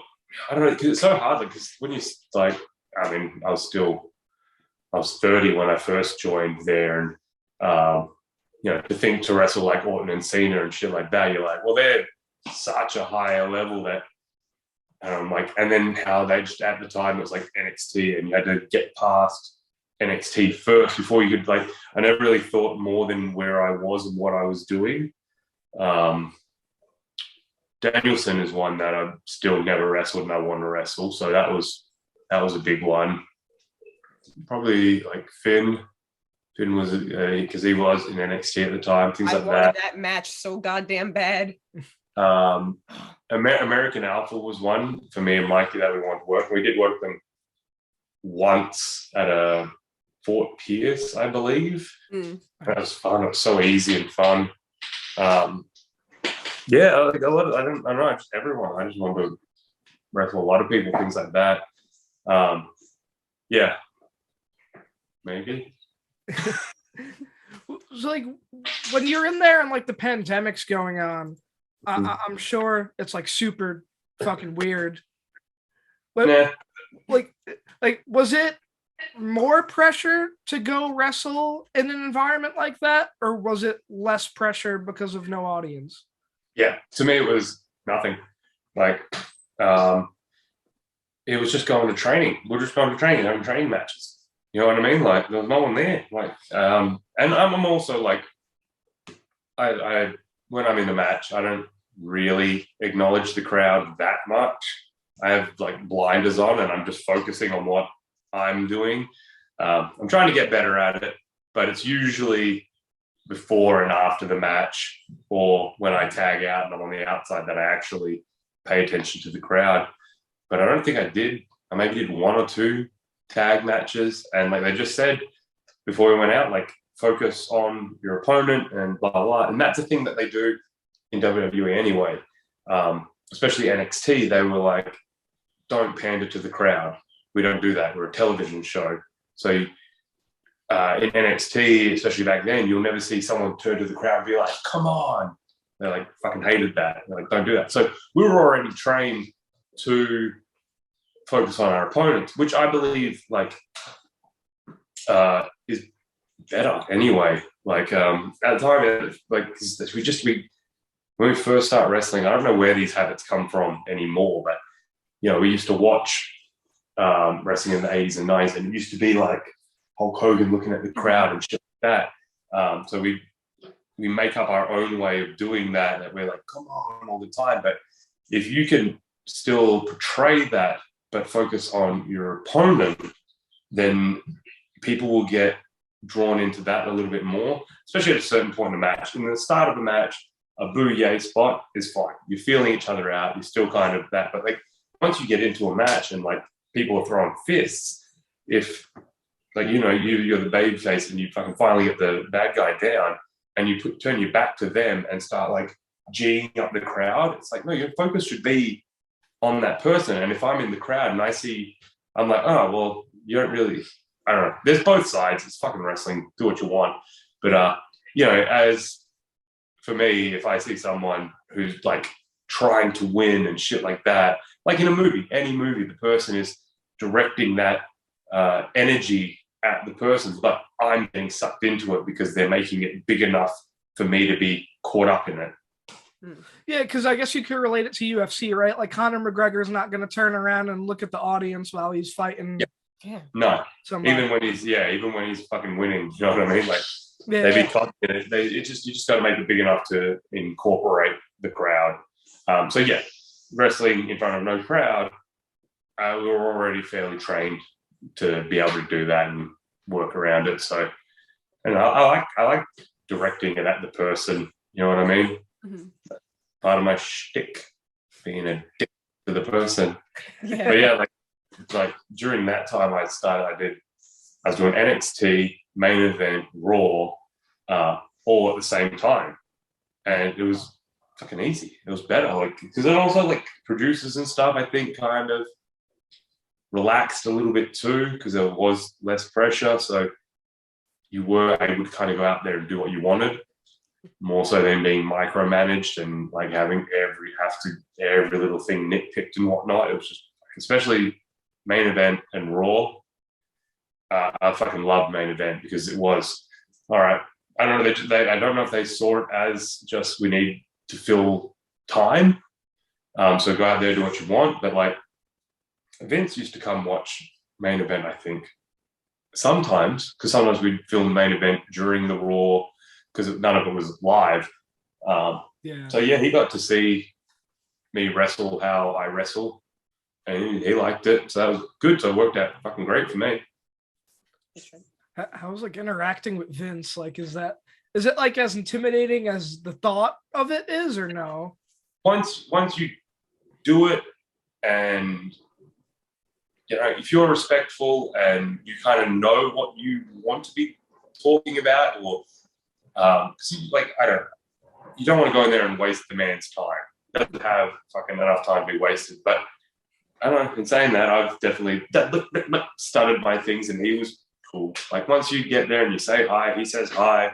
I don't know, because it's so hard. Because when you like, I mean, I was 30 when I first joined there, and to think to wrestle like Orton and Cena and shit like that, you're like, well, they're such a higher level that, and then how they just at the time it was like NXT, and you had to get past NXT first before you could I never really thought more than where I was and what I was doing. Danielson is one that I've still never wrestled and I want to wrestle, so that was a big one. Probably like Finn was because he was in NXT at the time. Things like that. I wanted that match so goddamn bad. American Alpha was one for me and Mikey that we wanted to work. We did work them once at a Fort Pierce, I believe. That was fun. It was so easy and fun. Yeah, like a lot of, I don't know, just everyone. I just want to wrestle a lot of people, things like that. Yeah, maybe. So, like, when you're in there and like the pandemic's going on, I'm sure it's like super fucking weird. But like, was it more pressure to go wrestle in an environment like that, or was it less pressure because of no audience? Yeah, to me it was nothing. Like, it was just going to training. We're just going to training, having training matches. You know what I mean? Like, there was no one there. Like, and I'm also like, I when I'm in the match, I don't really acknowledge the crowd that much. I have like blinders on, and I'm just focusing on what I'm doing. I'm trying to get better at it, but it's usually before and after the match, or when I tag out and I'm on the outside, that I actually pay attention to the crowd. But I don't think I did. I maybe did one or two tag matches, and like they just said before we went out, like, focus on your opponent and blah blah. And that's a thing that they do in WWE anyway. Especially NXT, they were like, don't pander to the crowd. We don't do that. We're a television show. So in NXT, especially back then, you'll never see someone turn to the crowd and be like, come on. They like fucking hated that. They're like, don't do that. So we were already trained to focus on our opponents, which I believe like is better anyway. Like at the time, like when we first start wrestling, I don't know where these habits come from anymore, but we used to watch wrestling in the 80s and 90s, and it used to be like Hulk Hogan looking at the crowd and shit like that. So we make up our own way of doing that we're like, come on, all the time. But if you can still portray that but focus on your opponent, then people will get drawn into that a little bit more, especially at a certain point in the match. In the start of the match, a boo yay spot is fine. You're feeling each other out. You're still kind of that. But like once you get into a match and like people are throwing fists, if like, you're the baby face and you fucking finally get the bad guy down and you turn your back to them and start like G'ing up the crowd, it's like, no, your focus should be on that person. And if I'm in the crowd and I'm like, oh, well, you don't really, I don't know. There's both sides. It's fucking wrestling. Do what you want. But, as for me, if I see someone who's like trying to win and shit like that, like in a movie, any movie, the person is directing that energy at the person, but I'm getting sucked into it because they're making it big enough for me to be caught up in it. Yeah, because I guess you could relate it to UFC, right? Like Conor McGregor's not going to turn around and look at the audience while he's fighting. Yeah. No, even when he's fucking winning, you know what I mean? Like you just got to make it big enough to incorporate the crowd. So yeah, wrestling in front of no crowd, we were already fairly trained to be able to do that and work around it. So, and I like directing it at the person. You know what I mean? Mm-hmm. Part of my shtick, being a dick to the person. Yeah. But yeah, like during that time I was doing NXT, main event, Raw, all at the same time, and it was fucking easy. It was better, like, because then also like producers and stuff, I think, kind of relaxed a little bit too, because there was less pressure, so you were able to kind of go out there and do what you wanted, more so than being micromanaged and like having every little thing nitpicked and whatnot. It was just, especially main event and Raw. I fucking loved main event because it was all right. I don't know. I don't know if they saw it as just we need to fill time, so go out there, do what you want. But like Vince used to come watch main event, I think, sometimes, because sometimes we'd film the main event during the Raw because none of it was live. So yeah, he got to see me wrestle how I wrestle, and he liked it. So that was good. So it worked out fucking great for me. How's like interacting with Vince? Like, is it like as intimidating as the thought of it is, or no? Once you do it, and you know, if you're respectful and you kind of know what you want to be talking about, or like you don't want to go in there and waste the man's time. He doesn't have fucking enough time to be wasted. But I don't know. In saying that, I've definitely started my things, and he was cool. Like once you get there and you say hi, he says hi,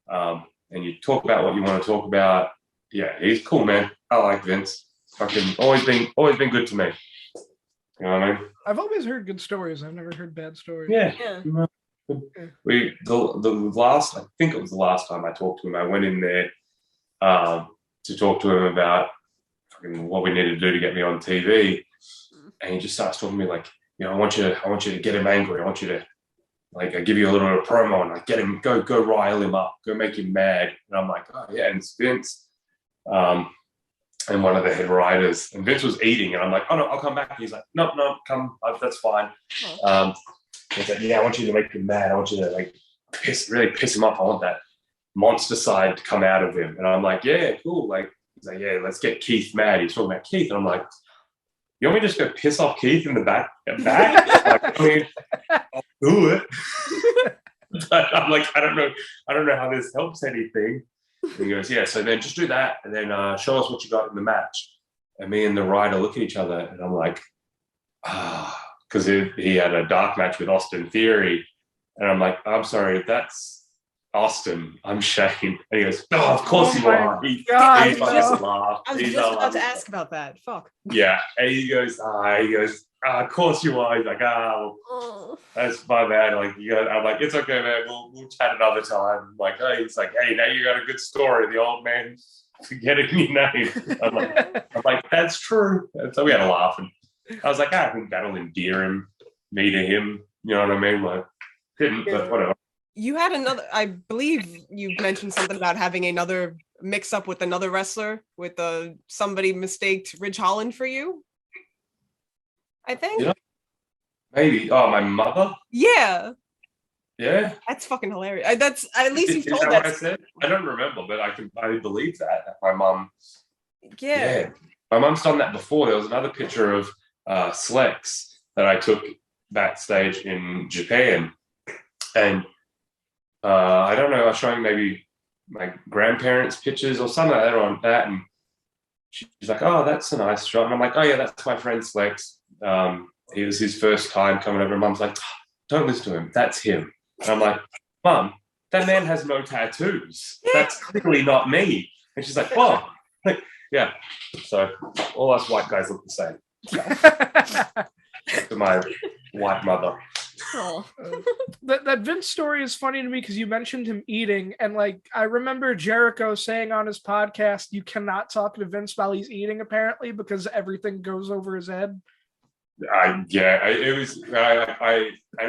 and you talk about what you want to talk about. Yeah, he's cool, man. I like Vince. Fucking always been good to me. You know what I mean? I've always heard good stories. I've never heard bad stories. Yeah. I think it was the last time I talked to him. I went in there to talk to him about fucking what we needed to do to get me on TV, and he just starts talking to me like, you know, I want you to get him angry. I want you to, like, I give you a little bit of promo and like get him, go rile him up, go make him mad. And I'm like, oh yeah, and it's Vince, and one of the head writers. And Vince was eating, and I'm like, oh no, I'll come back. And he's like, no, come, that's fine. He's like, yeah, I want you to make him mad. I want you to like really piss him off. I want that monster side to come out of him. And I'm like, yeah, cool. Like, he's like, yeah, let's get Keith mad. He's talking about Keith, and I'm like, you want me to just go piss off Keith in the back? Like, I mean, I'll do it. But I'm like, I don't know how this helps anything. And he goes, yeah, so then just do that, and then show us what you got in the match. And me and the writer look at each other, and I'm like, because he had a dark match with Austin Theory. And I'm like, I'm sorry, that's Austin. I'm Shane. And he goes, of course you are. He I was just about to ask about that. Fuck. Yeah. And he goes, of course you are. He's like, that's my bad. Like, I'm like, it's okay, man. We'll chat another time. I'm like, he's like, hey, now you got a good story. The old man forgetting your name. I'm like, that's true. And so we had a laugh, and I was like, I think that'll endear me to him. You know what I mean? Like, didn't, but whatever. You had another, I believe you mentioned something about having another mix up with another wrestler, with somebody mistaked Ridge Holland for you, I think. You know, maybe. Oh, my mother? Yeah. Yeah. That's fucking hilarious. That's, at least you've told that. What I said? I don't remember, but I believe that my mum. Yeah. My mum's done that before. There was another picture of Slex that I took backstage in Japan, and I don't know, I was showing maybe my grandparents' pictures or something like that on that, and she's like, oh, that's a nice shot. And I'm like, oh yeah, that's my friend Slex. He was his first time coming over, and Mum's like, don't listen to him, that's him. And I'm like, Mum, that man has no tattoos. That's clearly not me. And she's like, oh, yeah. So all us white guys look the same. To my white mother. Oh. That Vince story is funny to me because you mentioned him eating, and like I remember Jericho saying on his podcast, you cannot talk to Vince while he's eating, apparently, because everything goes over his head. It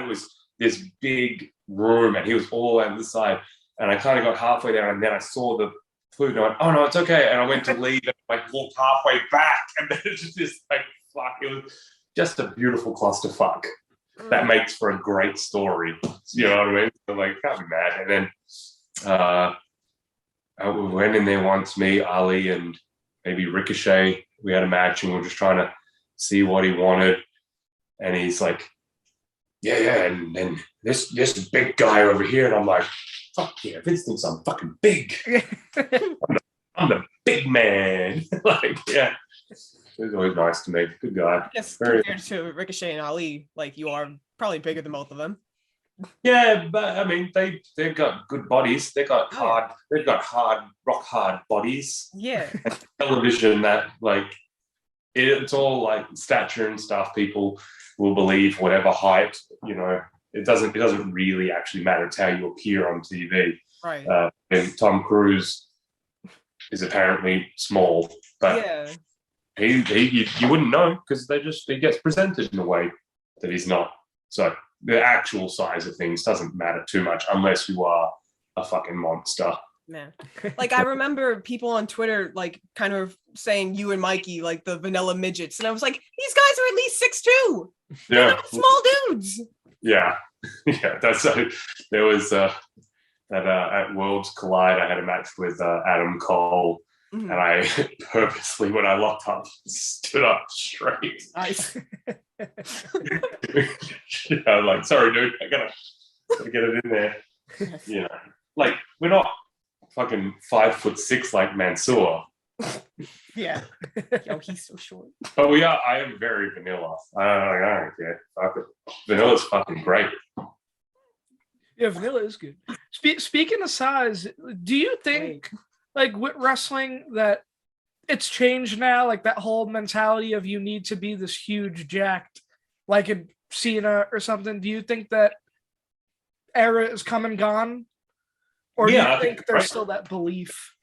was this big room, and he was all on this side, and I kind of got halfway there, and then I saw the food, and I went, oh no, it's okay, and I went to leave, and like walked halfway back, and then it's just this like fuck. It was just a beautiful clusterfuck. That makes for a great story. You know what I mean? So like, can't be mad. And then we went in there once, me, Ali, and maybe Ricochet. We had a match, and we were just trying to see what he wanted. And he's like, yeah, and then this big guy over here, and I'm like, fuck yeah, Vince thinks I'm fucking big. I'm the big man. Like, yeah. It was always nice to me. Good guy. Yes, compared to Ricochet and Ali, like you are probably bigger than both of them. Yeah, but I mean, they've got good bodies. They've got rock hard bodies. Yeah. And television that like it's all like stature and stuff. People will believe whatever height. It doesn't really actually matter. It's how you appear on TV. Right. And Tom Cruise is apparently small, but yeah. You wouldn't know because he gets presented in a way that he's not. So the actual size of things doesn't matter too much unless you are a fucking monster. Man. Like I remember people on Twitter like kind of saying you and Mikey like the vanilla midgets, and I was like, these guys are at least 6'2". Yeah. They're not small dudes. Yeah. Yeah. There was at Worlds Collide I had a match with Adam Cole. Mm-hmm. And I purposely, when I locked up, stood up straight. Nice. I'm like, sorry, dude, I gotta get it in there. Like we're not fucking 5'6" like Mansoor. Yeah. Yo, he's so short. But we are. I am very vanilla. I don't care. Fuck it. Vanilla's fucking great. Yeah, vanilla is good. Speaking of size, do you think? Like with wrestling, that it's changed now, like that whole mentality of you need to be this huge jacked, like in Cena or something. Do you think that era is come and gone? Or do you think there's still that belief?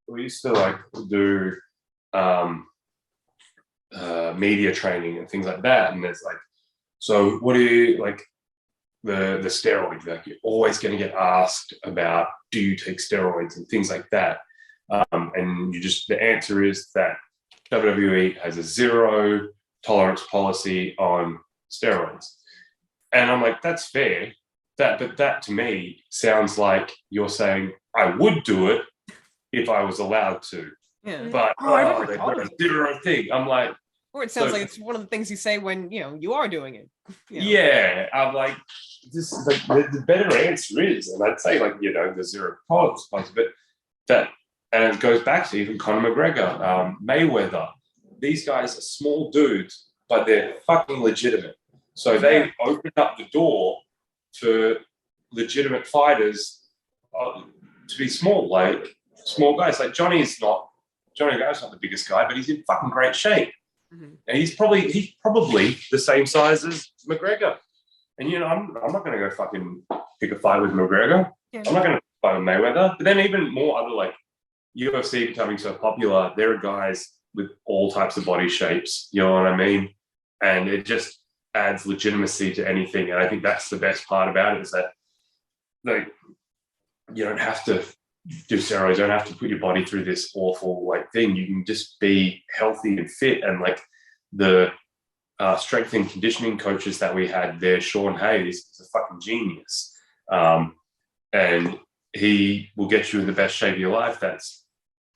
We used to like do media training and things like that. And it's like, so what do you like the steroids? Like you're always going to get asked about, do you take steroids and things like that? And the answer is that WWE has a zero tolerance policy on steroids. And I'm like, that's fair. But that to me sounds like you're saying I would do it if I was allowed to. Yeah. But they've got a zero thing. I'm like, or it sounds like it's one of the things you say when you are doing it. Yeah, I'm like, this is like the better answer is, and I'd say like the zero tolerance policy, but that. And it goes back to even Conor McGregor, Mayweather. These guys are small dudes, but they're fucking legitimate. So they opened up the door for legitimate fighters to be small, like small guys. Like Johnny Guy's not the biggest guy, but he's in fucking great shape. Mm-hmm. And he's probably the same size as McGregor. And I'm not going to go fucking pick a fight with McGregor. Yeah. I'm not going to fight with Mayweather. But then even more other like UFC becoming so popular, there are guys with all types of body shapes, you know what I mean? And it just adds legitimacy to anything. And I think that's the best part about it is that like you don't have to do steroids, you don't have to put your body through this awful like thing. You can just be healthy and fit. And like the strength and conditioning coaches that we had there, Sean Hayes, is a fucking genius. And he will get you in the best shape of your life. That's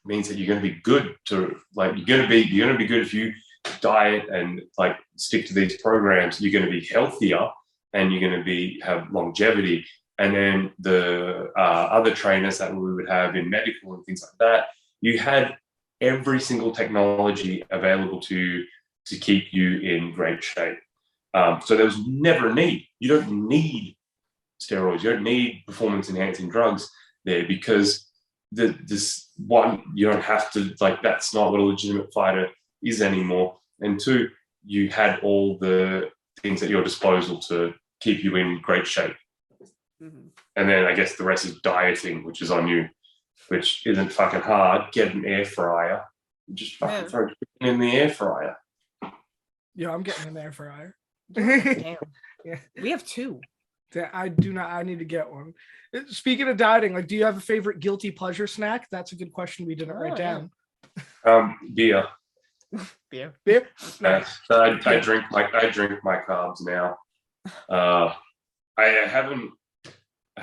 means that you're going to be good to like you're going to be good if you diet and like stick to these programs. You're going to be healthier and you're going to have longevity. And then the other trainers that we would have in medical and things like that, you had every single technology available to keep you in great shape. So there was never a need. You don't need steroids. You don't need performance enhancing drugs there because this one, you don't have to like, that's not what a legitimate fighter is anymore. And two, you had all the things at your disposal to keep you in great shape. Mm-hmm. And then I guess the rest is dieting, which is on you, which isn't fucking hard. Get an air fryer. Just fucking throw chicken in the air fryer. Yeah, I'm getting an air fryer. Damn. Yeah. We have two. I do not. I need to get one. Speaking of dieting, like, do you have a favorite guilty pleasure snack? That's a good question we didn't write down. Beer. Beer. I drink my carbs now. I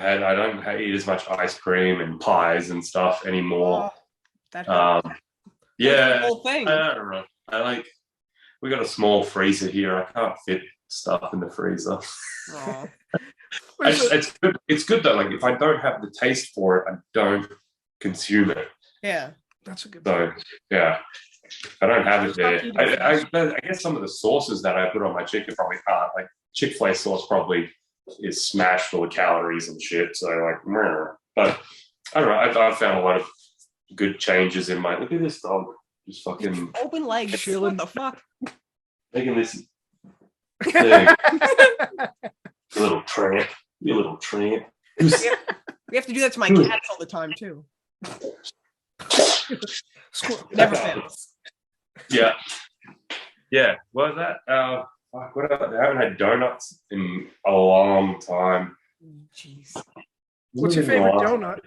I don't eat as much ice cream and pies and stuff anymore. That yeah, whole thing. I don't know. We got a small freezer here. I can't fit stuff in the freezer. It's good. It's good though. Like if I don't have the taste for it, I don't consume it. Yeah, that's a good. So yeah, I don't have it there. I guess some of the sauces that I put on my chicken probably aren't. Like Chick-fil-A sauce probably is smashed full of calories and shit. So like, but I don't know. I've found a lot of good changes in my. Look at this dog, just fucking open legs. Chilling. What the fuck? Making this. You little tramp. You little tramp. We have to do that to my cats all the time too. Never fails. Yeah. What was that? I haven't had donuts in a long time. Jeez. What's your favorite donut?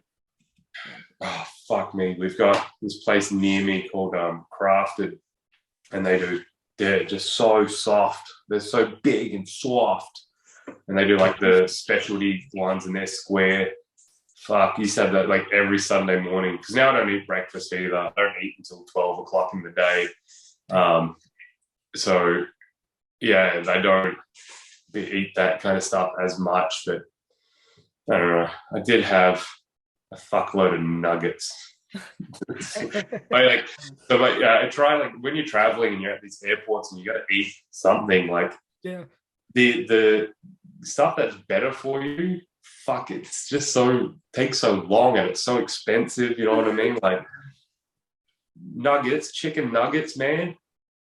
Oh, fuck me. We've got this place near me called Crafted, and they're just so soft. They're so big and soft. And they do like the specialty ones, and they're square. Fuck, you said that like every Sunday morning. Because now I don't eat breakfast either. I don't eat until 12 o'clock in the day. So yeah, I don't eat that kind of stuff as much. But I don't know. I did have a fuckload of nuggets. I try like when you're traveling and you're at these airports and you got to eat something like the stuff that's better for you. Fuck, it's just takes so long and it's so expensive. You know what I mean? Like nuggets, chicken nuggets, man,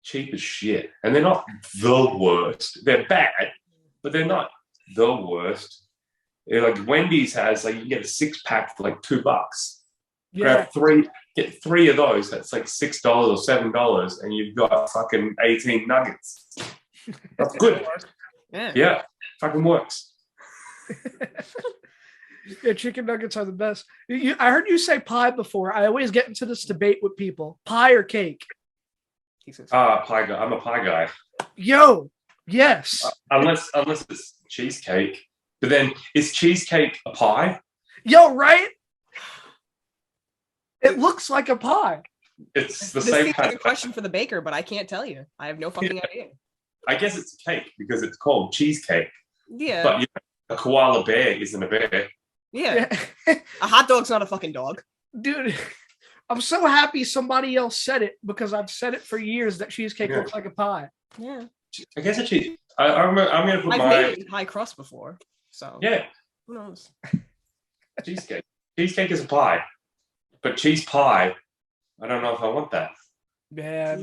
cheap as shit, and they're not the worst. They're bad, but they're not the worst. Like Wendy's has, like you can get a 6-pack for like $2. Grab get 3 of those. That's like $6 or $7, and you've got fucking 18 nuggets. That's good. Yeah, fucking works. Yeah, chicken nuggets are the best. I heard you say pie before. I always get into this debate with people: pie or cake. Pie guy. I'm a pie guy. Yo, yes. Unless it's cheesecake. But then, is cheesecake a pie? Yo, right? It looks like a pie. It's the same kind of question for the baker, but I can't tell you. I have no fucking idea. I guess it's a cake because it's called cheesecake. Yeah. But a koala bear isn't a bear. Yeah. A hot dog's not a fucking dog. Dude, I'm so happy somebody else said it because I've said it for years that cheesecake looks like a pie. Yeah. I guess it's cheese. I'm going to put I've made high crust before. So yeah. Who knows? Cheesecake. Cheesecake is a pie. But cheese pie, I don't know if I want that. Yeah.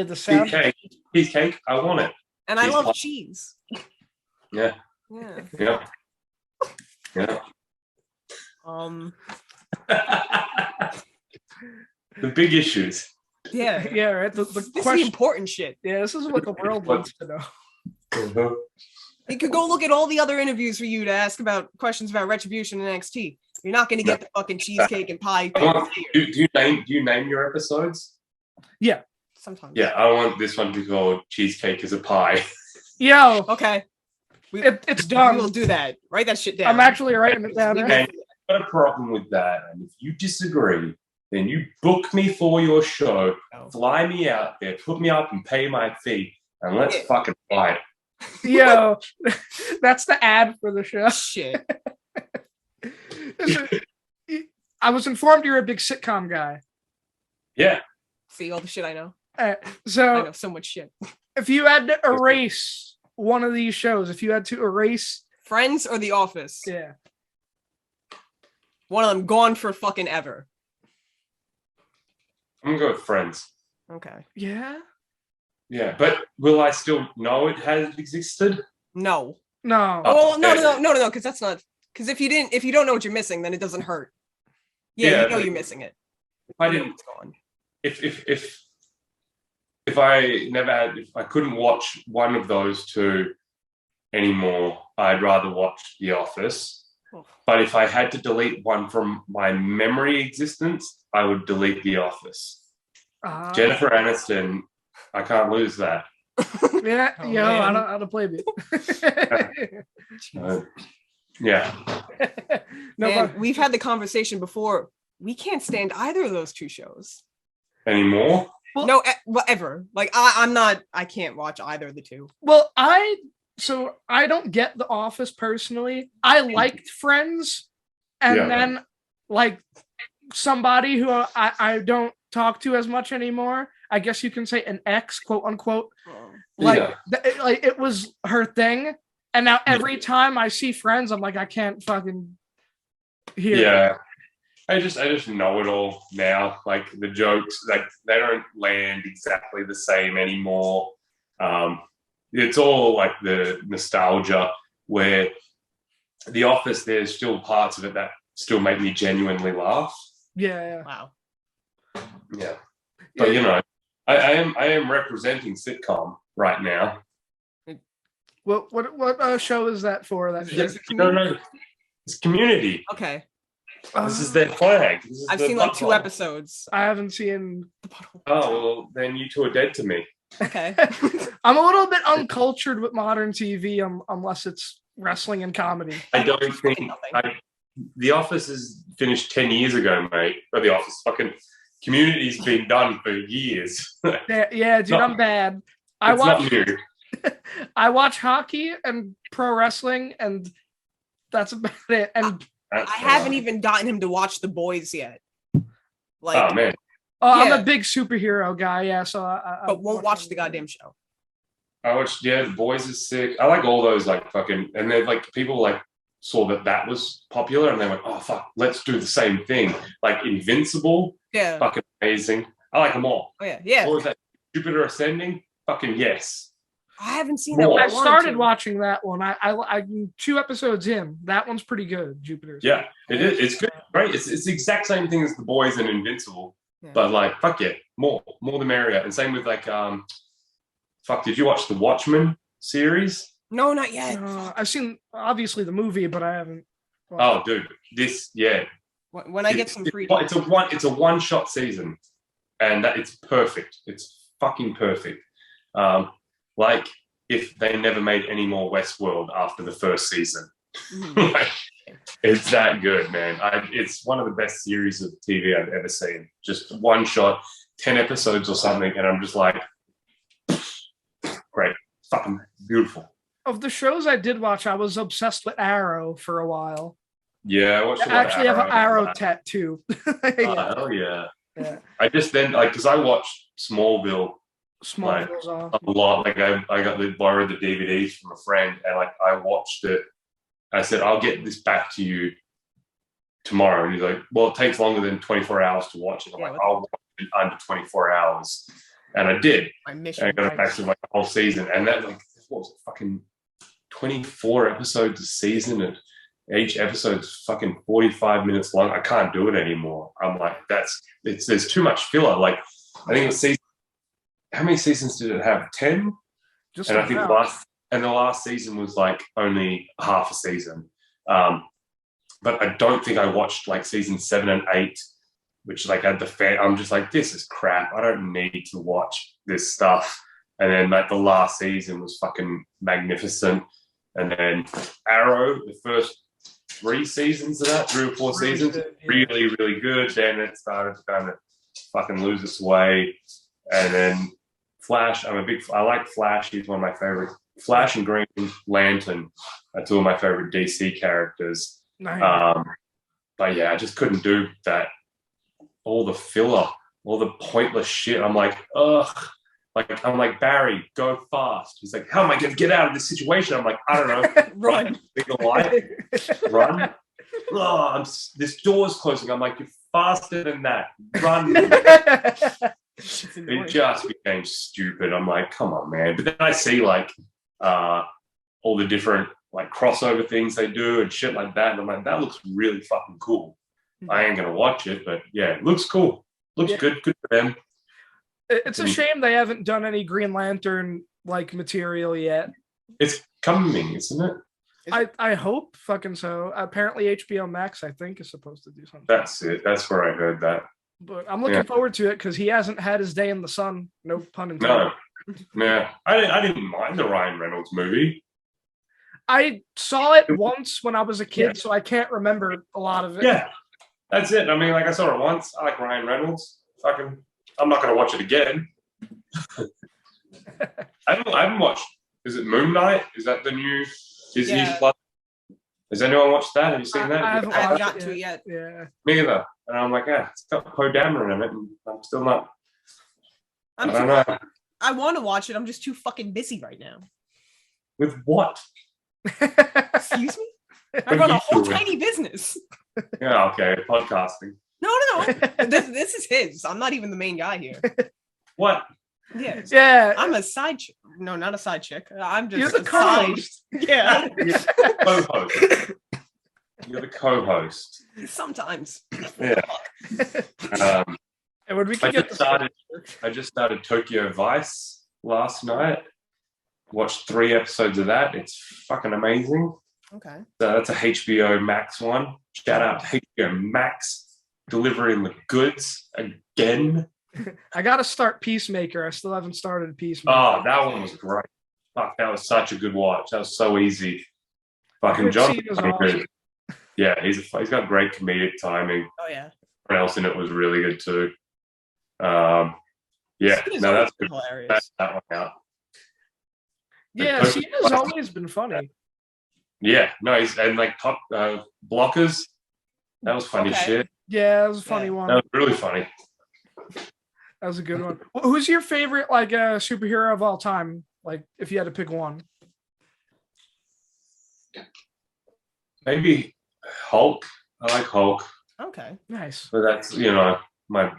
The sound. Cheesecake, I want it. And cheese I love pie. Cheese. Yeah. The big issues. Yeah. Right. The this is the important shit. Yeah, this is what the world wants to know. Uh-huh. You could go look at all the other interviews for you to ask about questions about Retribution and NXT. You're not going to get the fucking cheesecake and pie. Do you name your episodes? Yeah. Sometimes. Yeah, I want this one to be called Cheesecake is a Pie. Yo. Okay. It's done. We will do that. Write that shit down. I'm actually writing it down. And I've got a problem with that. And if you disagree, then you book me for your show, fly me out there, put me up and pay my fee, and let's fucking fight. Yo, that's the ad for the show. Shit. I was informed you're a big sitcom guy. Yeah. See all the shit I know. So I know so much shit. If you had to erase one of these shows, if you had to erase Friends or The Office, yeah, one of them gone for fucking ever. I'm gonna go with Friends. Okay. Yeah. Yeah, but will I still know it has existed? No. No. No, because that's not. Because if you don't know what you're missing, then it doesn't hurt. Yeah, you know you're missing it. If I didn't, it's gone. If I couldn't watch one of those two anymore, I'd rather watch The Office. Oh. But if I had to delete one from my memory existence, I would delete The Office. Jennifer Aniston, I can't lose that. Yeah, I don't blame you. Yeah. Man, we've had the conversation before. We can't stand either of those two shows anymore. Well, no, ever. Like I can't watch either of the two. Well, I don't get The Office personally. I liked Friends, and then like somebody who I don't talk to as much anymore. I guess you can say an ex, quote unquote. Like it was her thing, and now every time I see Friends, I'm like, I can't fucking hear. Yeah. I just know it all now. Like the jokes, like they don't land exactly the same anymore. It's all like the nostalgia where The Office, there's still parts of it that still make me genuinely laugh. Yeah. Wow. Yeah. But you know, I am representing sitcom right now. What show is that for? No. It's Community. Okay. This is their flag. I've seen like 2 episodes. I haven't seen. Oh, well, then you two are dead to me. Okay. I'm a little bit uncultured with modern TV, unless it's wrestling and comedy. I don't think The Office is finished 10 years ago, mate. Or The Office, fucking Community's been done for years. Yeah, dude, I'm bad. I watch hockey and pro wrestling, and that's about it. And I haven't even gotten him to watch The Boys yet. Like, oh man. I'm a big superhero guy, yeah. So but won't watch the goddamn show. I watched, The Boys is sick. I like all those like fucking, and then like people like saw that was popular, and they went, oh fuck, let's do the same thing. Like Invincible, fucking amazing. I like them all. Oh yeah. What was that? Jupiter Ascending, fucking yes. I haven't seen that one. I started watching that one. I'm 2 episodes in. That one's pretty good, Jupiter. Yeah, it is. It's good. Right. It's the exact same thing as The Boys and Invincible. Yeah. But like, fuck yeah, more the merrier. And same with like, did you watch the Watchmen series? No, not yet. I've seen obviously the movie, but I haven't. Oh, dude, When I get some free time. It's a one-shot season, and it's perfect. It's fucking perfect. Like if they never made any more Westworld after the first season. Like, it's that good, man. It's one of the best series of TV I've ever seen. Just one shot, 10 episodes or something, and I'm just like, great, fucking beautiful. Of the shows I did watch, I was obsessed with Arrow for a while. Yeah, I watched I actually have an Arrow tattoo. Oh yeah. I just then because I watched Smallville a lot. Like I borrowed the DVDs from a friend, and like I watched it. I said, I'll get this back to you tomorrow. And he's like, well, it takes longer than 24 hours to watch it. I'm like, I'll watch it in under 24 hours. And I did. And I got it back to like the whole season. And that like, what was it, fucking 24 episodes a season, and each episode's fucking 45 minutes long. I can't do it anymore. I'm like, there's too much filler. Like, I think how many seasons did it have? 10? Just and I think the last season was like only half a season. But I don't think I watched like season 7 and 8, which like had the fan. I'm just like, this is crap. I don't need to watch this stuff. And then like the last season was fucking magnificent. And then Arrow, the first 3 seasons of that, 3 or 4 seasons, really, really good. Then it started to kind of fucking lose its way. And then Flash, I like Flash. He's one of my favorite. Flash and Green Lantern are 2 of my favorite DC characters. Nice. But yeah, I just couldn't do that. All the filler, all the pointless shit. I'm like, ugh. Like, I'm like, Barry, go fast. He's like, how am I going to get out of this situation? I'm like, I don't know. Run. Run. Oh, this door's closing. I'm like, you're faster than that. Run. It just became stupid. I'm like, come on, man. But then I see like all the different like crossover things they do and shit like that. And I'm like, that looks really fucking cool. I ain't going to watch it, but yeah, it looks cool. Looks good. Good for them. It's a shame they haven't done any Green Lantern like material yet. It's coming, isn't it? I hope fucking so. Apparently HBO Max, I think, is supposed to do something. That's it. That's where I heard that. But I'm looking forward to it because he hasn't had his day in the sun. No pun intended. No. Yeah. I didn't mind the Ryan Reynolds movie. I saw it once when I was a kid, so I can't remember a lot of it. Yeah, that's it. I mean, like I saw it once. I like Ryan Reynolds. I'm not going to watch it again. I haven't watched. Is it Moon Knight? Is that the new Disney Plus? Has anyone watched that? Have you seen that? I haven't gotten to it yet. Yeah. Me either. And I'm like, it's got Poe Dameron in it, and I'm still not. I don't know. I want to watch it. I'm just too fucking busy right now. With what? Excuse me? I run a whole tiny business. Yeah, okay. Podcasting. No. This is his. I'm not even the main guy here. What? Yes. Yeah. I'm a side chick. No, not a side chick. I'm just You're the co-host. Yeah. Co-host. You're the co-host. Sometimes. Yeah. And when we can I just started Tokyo Vice last night. Watched 3 episodes of that. It's fucking amazing. Okay. So that's a HBO Max one. Shout out to HBO Max delivering the goods again. I gotta start Peacemaker. I still haven't started Peacemaker. Oh, that one was great. Fuck, that was such a good watch. That was so easy. Fucking John. Awesome. Yeah, he's got great comedic timing. Oh yeah. Everyone else in it was really good too. Yeah, no, that's good. Hilarious. That's that one out. Yeah, Cena's always been funny. Yeah, no, and like top blockers. That was funny shit. Yeah, that was a funny one. That was really funny. That was a good one. Who's your favorite superhero of all time? Like, if you had to pick one. Maybe Hulk. I like Hulk. Okay. Nice. But that's, my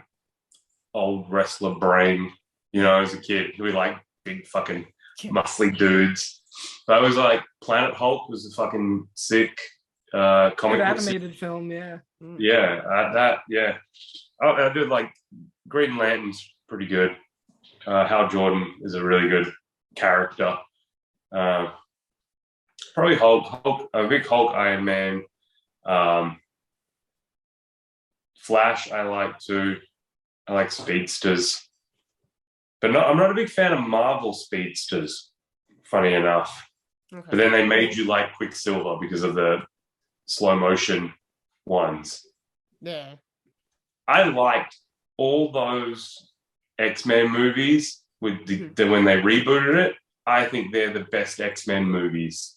old wrestler brain, as a kid. We like big fucking muscly dudes. But I was like, Planet Hulk was a fucking sick comic book. Animated film, yeah. Yeah, yeah. I did like Green Lantern's pretty good. Hal Jordan is a really good character. Probably Hulk, a big Hulk, Iron Man. Flash, I like too. I like speedsters, but I'm not a big fan of Marvel speedsters. Funny enough, but then they made you like Quicksilver because of the slow motion ones. Yeah, I liked all those X-Men movies with when they rebooted it. I think they're the best X-Men movies.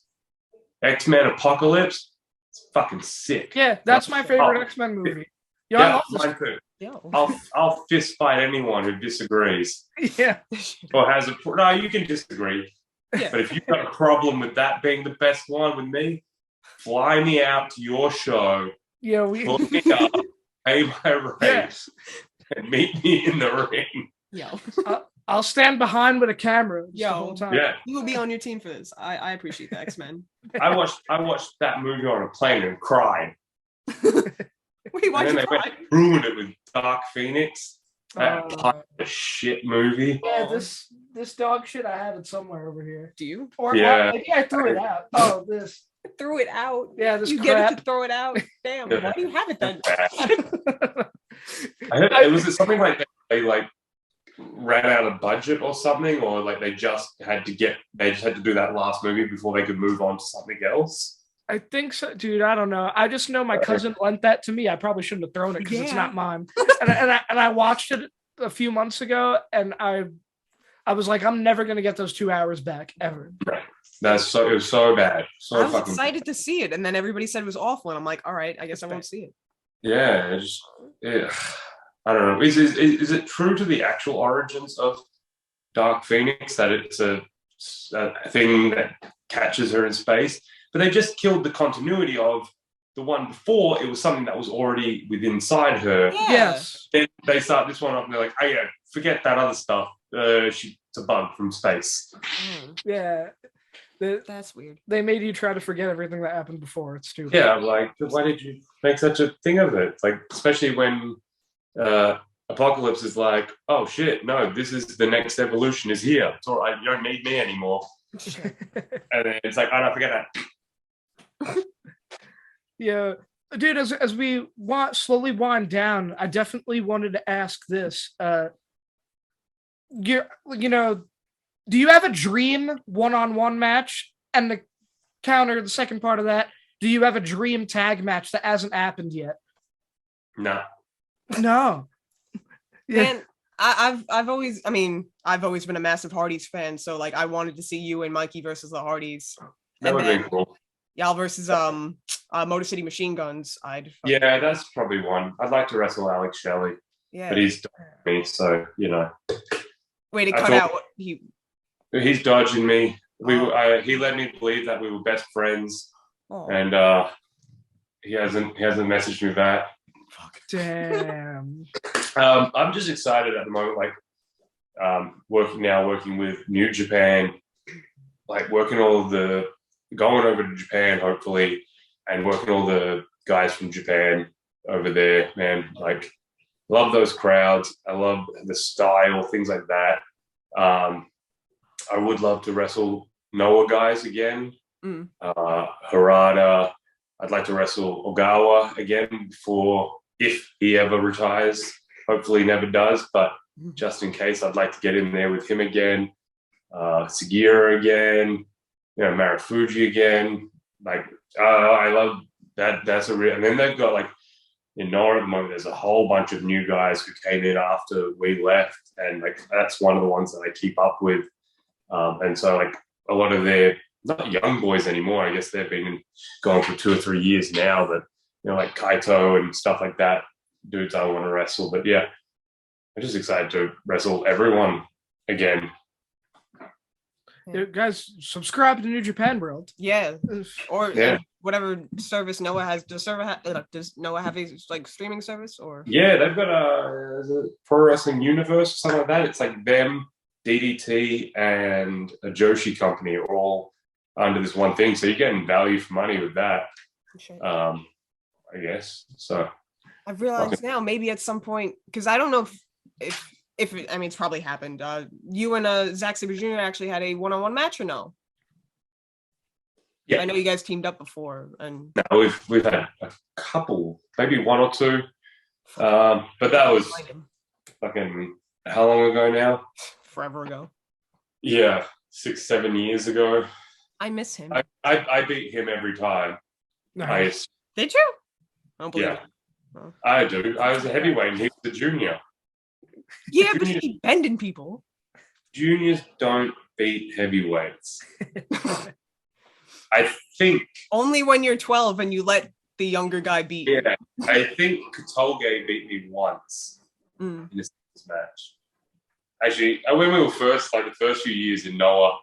X-Men Apocalypse, it's fucking sick. Yeah, that's my favorite X-Men movie. Yeah, mine too. I'll fist fight anyone who disagrees. Yeah. Or has no, you can disagree. Yeah. But if you've got a problem with that being the best one with me, fly me out to your show. Yeah, put me up, pay my rates, and meet me in the ring. Yo. I'll stand behind with a camera the whole time. Yeah. You will be on your team for this. I appreciate the X-Men. I watched that movie on a plane and cried. Wait, why'd you cry? They ruined it with Dark Phoenix. That shit movie. Yeah, this dog shit, I have it somewhere over here. Do you? Or maybe I threw it out. Oh, this. Threw it out. Yeah, this you crap. get it to throw it out. Damn, why do you have it then? I heard, was it something like they like ran out of budget or something, or like they just had to do that last movie before they could move on to something else? I think so, dude. I don't know. I just know my cousin lent that to me. I probably shouldn't have thrown it because it's not mine. and I watched it a few months ago, and I was like, I'm never gonna get those 2 hours back ever. Right. It was so bad. I was excited to see it, and then everybody said it was awful, and I'm like, all right, I guess I won't see it. Yeah, I don't know. Is it true to the actual origins of Dark Phoenix that it's a thing that catches her in space? But they just killed the continuity of the one before. It was something that was already within inside her. Yeah. Yes. Then they start this one up and they're like, oh yeah, forget that other stuff. It's a bug from space. Yeah. That's weird. They made you try to forget everything that happened before. It's stupid. Yeah, like, why did you make such a thing of it? Like, especially when Apocalypse is like, oh shit, no, this is the next evolution is here. It's all right, you don't need me anymore. And then it's like, oh no, forget that. Yeah, dude. As we slowly wind down, I definitely wanted to ask this. Do you have a dream one-on-one match? And counter the second part of that, do you have a dream tag match that hasn't happened yet? No. No. Man, I've always been a massive Hardys fan, so like I wanted to see you and Mikey versus the Hardys. That would be cool. Y'all versus Motor City Machine Guns. Yeah, that's probably one. I'd like to wrestle Alex Shelley. Yeah. But he's dodging me, so Way to cut out what he's dodging me. He led me to believe that we were best friends. Oh. And he hasn't messaged me back. Fuck. Damn. I'm just excited at the moment, like working with New Japan, like going over to Japan hopefully, and working all the guys from Japan over there, man. Like, love those crowds. I love the style, things like that. I would love to wrestle Noah guys again. Harada. I'd like to wrestle Ogawa again if he ever retires. Hopefully he never does, but just in case, I'd like to get in there with him again. Sugiura again, Marufuji again. Like, I love that. That's a real. And then they've got like in Nora at the moment, there's a whole bunch of new guys who came in after we left, and like that's one of the ones that I keep up with. And so like a lot of their not young boys anymore. I guess they've been going for 2 or 3 years now, but like Kaito and stuff like that, dudes I want to wrestle. But yeah, I'm just excited to wrestle everyone again. Yeah, guys, subscribe to New Japan World. Yeah, or whatever service Noah has. Does Noah have a like streaming service or? Yeah, they've got a Pro Wrestling Universe or something like that. It's like them, DDT, and a Joshi company are all under this one thing. So you're getting value for money with that. Sure. I guess so. I've realized now maybe at some point, because I don't know if it's probably happened. You and Zack Sabre Jr. actually had a one-on-one match or no? Yeah, I know you guys teamed up before, and no, we've had a couple, maybe one or two, but that was fucking how long ago now? Forever ago. Yeah, 6-7 years ago. I miss him. I beat him every time. Nice. Did you? I don't believe it. Oh. I do. I was a heavyweight and he was a junior. Yeah, but you keep bending people. Juniors don't beat heavyweights. I think only when you're 12 and you let the younger guy beat you. Yeah, I think Katolge beat me once in this match. Actually, when we were first, like the first few years in Noah,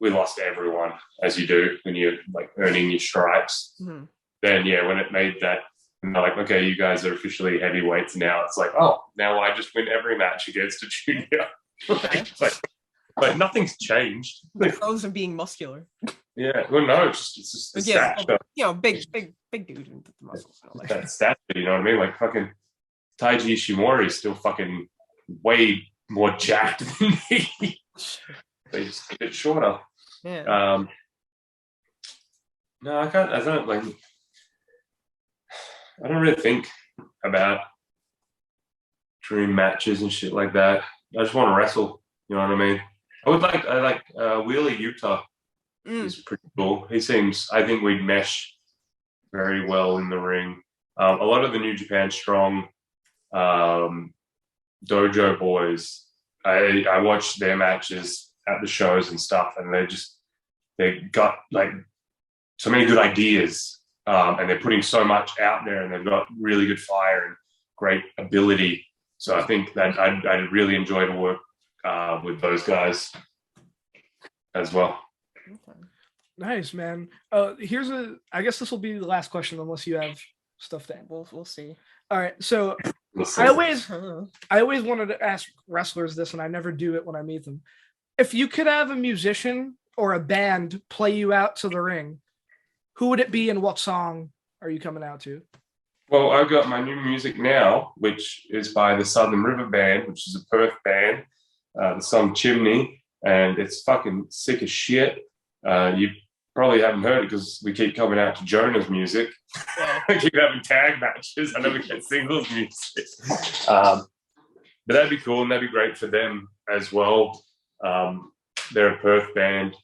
we lost everyone, as you do when you're like earning your stripes. Mm-hmm. Then yeah, when it made that, and they're like, okay, you guys are officially heavyweights now. It's like, oh, now I just win every match against a junior. like nothing's changed. The pros of being muscular. Yeah, well, no, it's just the stature. Big dude with the muscles. And all that stature, you know what I mean? Like fucking Taiji Ishimori is still fucking way more jacked than me. They just a bit shorter. Yeah. No, I don't really think about dream matches and shit like that. I just want to wrestle. You know what I mean? I like Wheeler Yuta. He's pretty cool. I think we'd mesh very well in the ring. A lot of the New Japan Strong dojo boys, I watched their matches at the shows and stuff, and they got like so many good ideas. And they're putting so much out there, and they've got really good fire and great ability. So I think that I'd really enjoy to work with those guys as well. Okay. Nice, man. I guess this will be the last question, unless you have stuff to add. We'll see. All right. So I always wanted to ask wrestlers this, and I never do it when I meet them. If you could have a musician or a band play you out to the ring, who would it be and what song are you coming out to? Well, I've got my new music now, which is by the Southern River Band, which is a Perth band, the song Chimney, and it's fucking sick as shit. You probably haven't heard it because we keep coming out to Jonah's music. We keep having tag matches. I never get singles music. But that'd be cool, and that'd be great for them as well. They're a Perth band.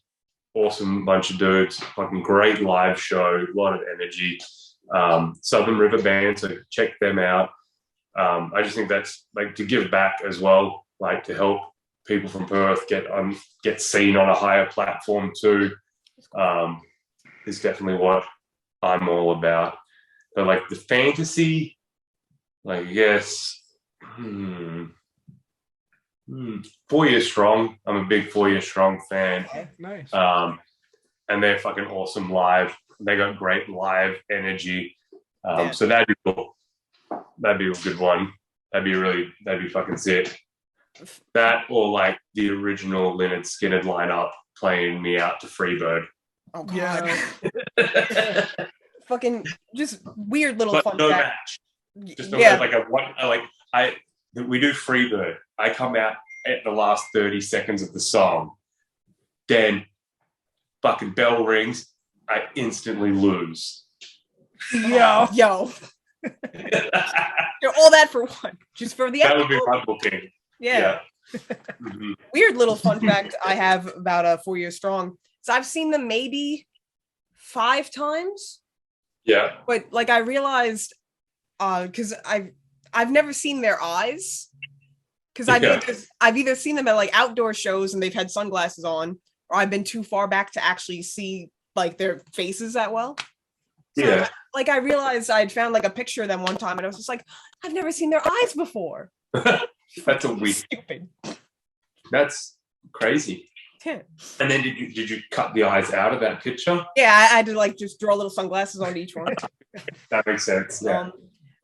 awesome bunch of dudes, fucking great live show, a lot of energy. Southern River Band, so check them out. I just think that's like to give back as well, like to help people from Perth get seen on a higher platform too. Is definitely what I'm all about. But like the fantasy, like yes, 4 Years Strong. I'm a big 4 Years Strong fan. Oh, nice. And they're fucking awesome live. They got great live energy. So that'd be cool. That'd be a good one. That'd be fucking sick. That or like the original Lynyrd Skynyrd lineup playing Me Out to Freebird. Oh god. Yeah. Fucking just weird little fun no fact. Match. Just we do Freebird. I come out at the last 30 seconds of the song. Then fucking bell rings. I instantly lose. Yo. All that for what? Just for the that would be my booking. Yeah. Mm-hmm. Weird little fun fact I have about 4 Years Strong. So I've seen them maybe 5 times. Yeah. But like I realized because I've never seen their eyes. Because I've either seen them at like outdoor shows and they've had sunglasses on, or I've been too far back to actually see like their faces that well. So, like I realized I'd found like a picture of them one time and I was just like, I've never seen their eyes before. That's a weird. Stupid. That's crazy. Yeah. And then did you cut the eyes out of that picture? Yeah, I had to like just draw little sunglasses on each one. That makes sense. Yeah.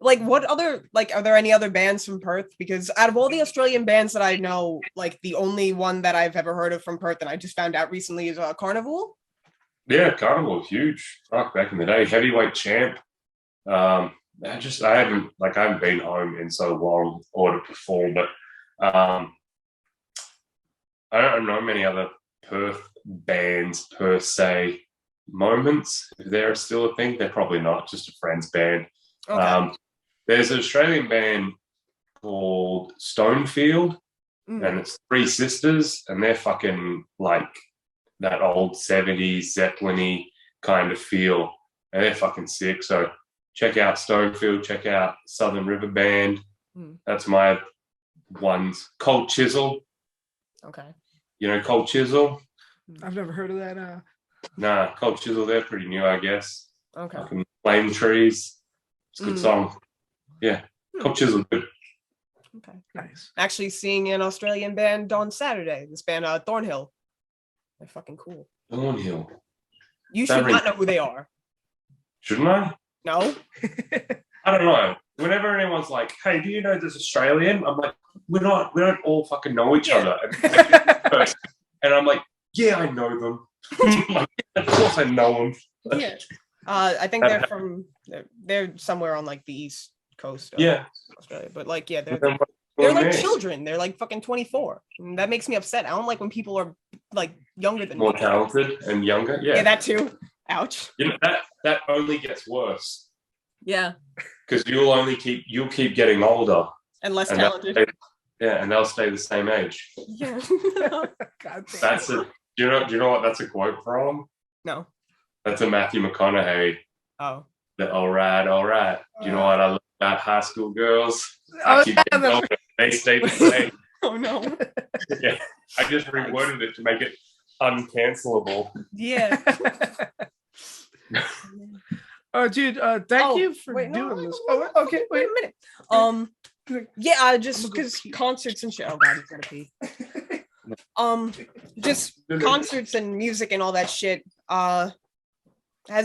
Like what other are there any other bands from Perth? Because out of all the Australian bands that I know, like the only one that I've ever heard of from Perth and I just found out recently is Carnival. Yeah, Carnival was huge. Fuck, back in the day, heavyweight champ. I haven't been home in so long or to perform, but I don't know many other Perth bands per se. Moments, if they're still a thing, they're probably not. Just a friend's band. Okay. There's an Australian band called Stonefield, and it's 3 sisters, and they're fucking like that old 70s Zeppelin-y kind of feel, and they're fucking sick. So check out Stonefield, check out Southern River Band. That's my ones. Cold Chisel. Okay. You know Cold Chisel? I've never heard of that. Nah, Cold Chisel, they're pretty new, I guess. Okay. Fucking Flame Trees. It's a good song. Yeah. Cold Chisel, good. Okay. Nice. Actually seeing an Australian band on Saturday. This band, Thornhill. They're fucking cool. Thornhill. You should not know who they are. Shouldn't I? No. I don't know. Whenever anyone's like, hey, do you know this Australian? I'm like, we don't all fucking know each other. And I'm like, yeah, I know them. Like, of course I know them. Yeah. I think they're somewhere on like the East Coast of Australia. But like, yeah, they're like children. They're like fucking 24. And that makes me upset. I don't like when people are like younger than more me. Talented and younger. Yeah, that too. Ouch. You know, that only gets worse. Yeah. Because you'll keep getting older and less talented. And they'll stay the same age. Yeah. God damn. That's it. Do you know what that's a quote from? No. That's a Matthew McConaughey. Oh. All right. Do you know what I love about high school girls? They stay the same. Oh no. Yeah. I just reworded it to make it uncancelable. Yeah. Oh, dude, thank you for doing this. Oh, okay, wait a minute. Yeah, just because concerts and shit. Oh god, he's gonna pee. Just concerts and music and all that shit. Has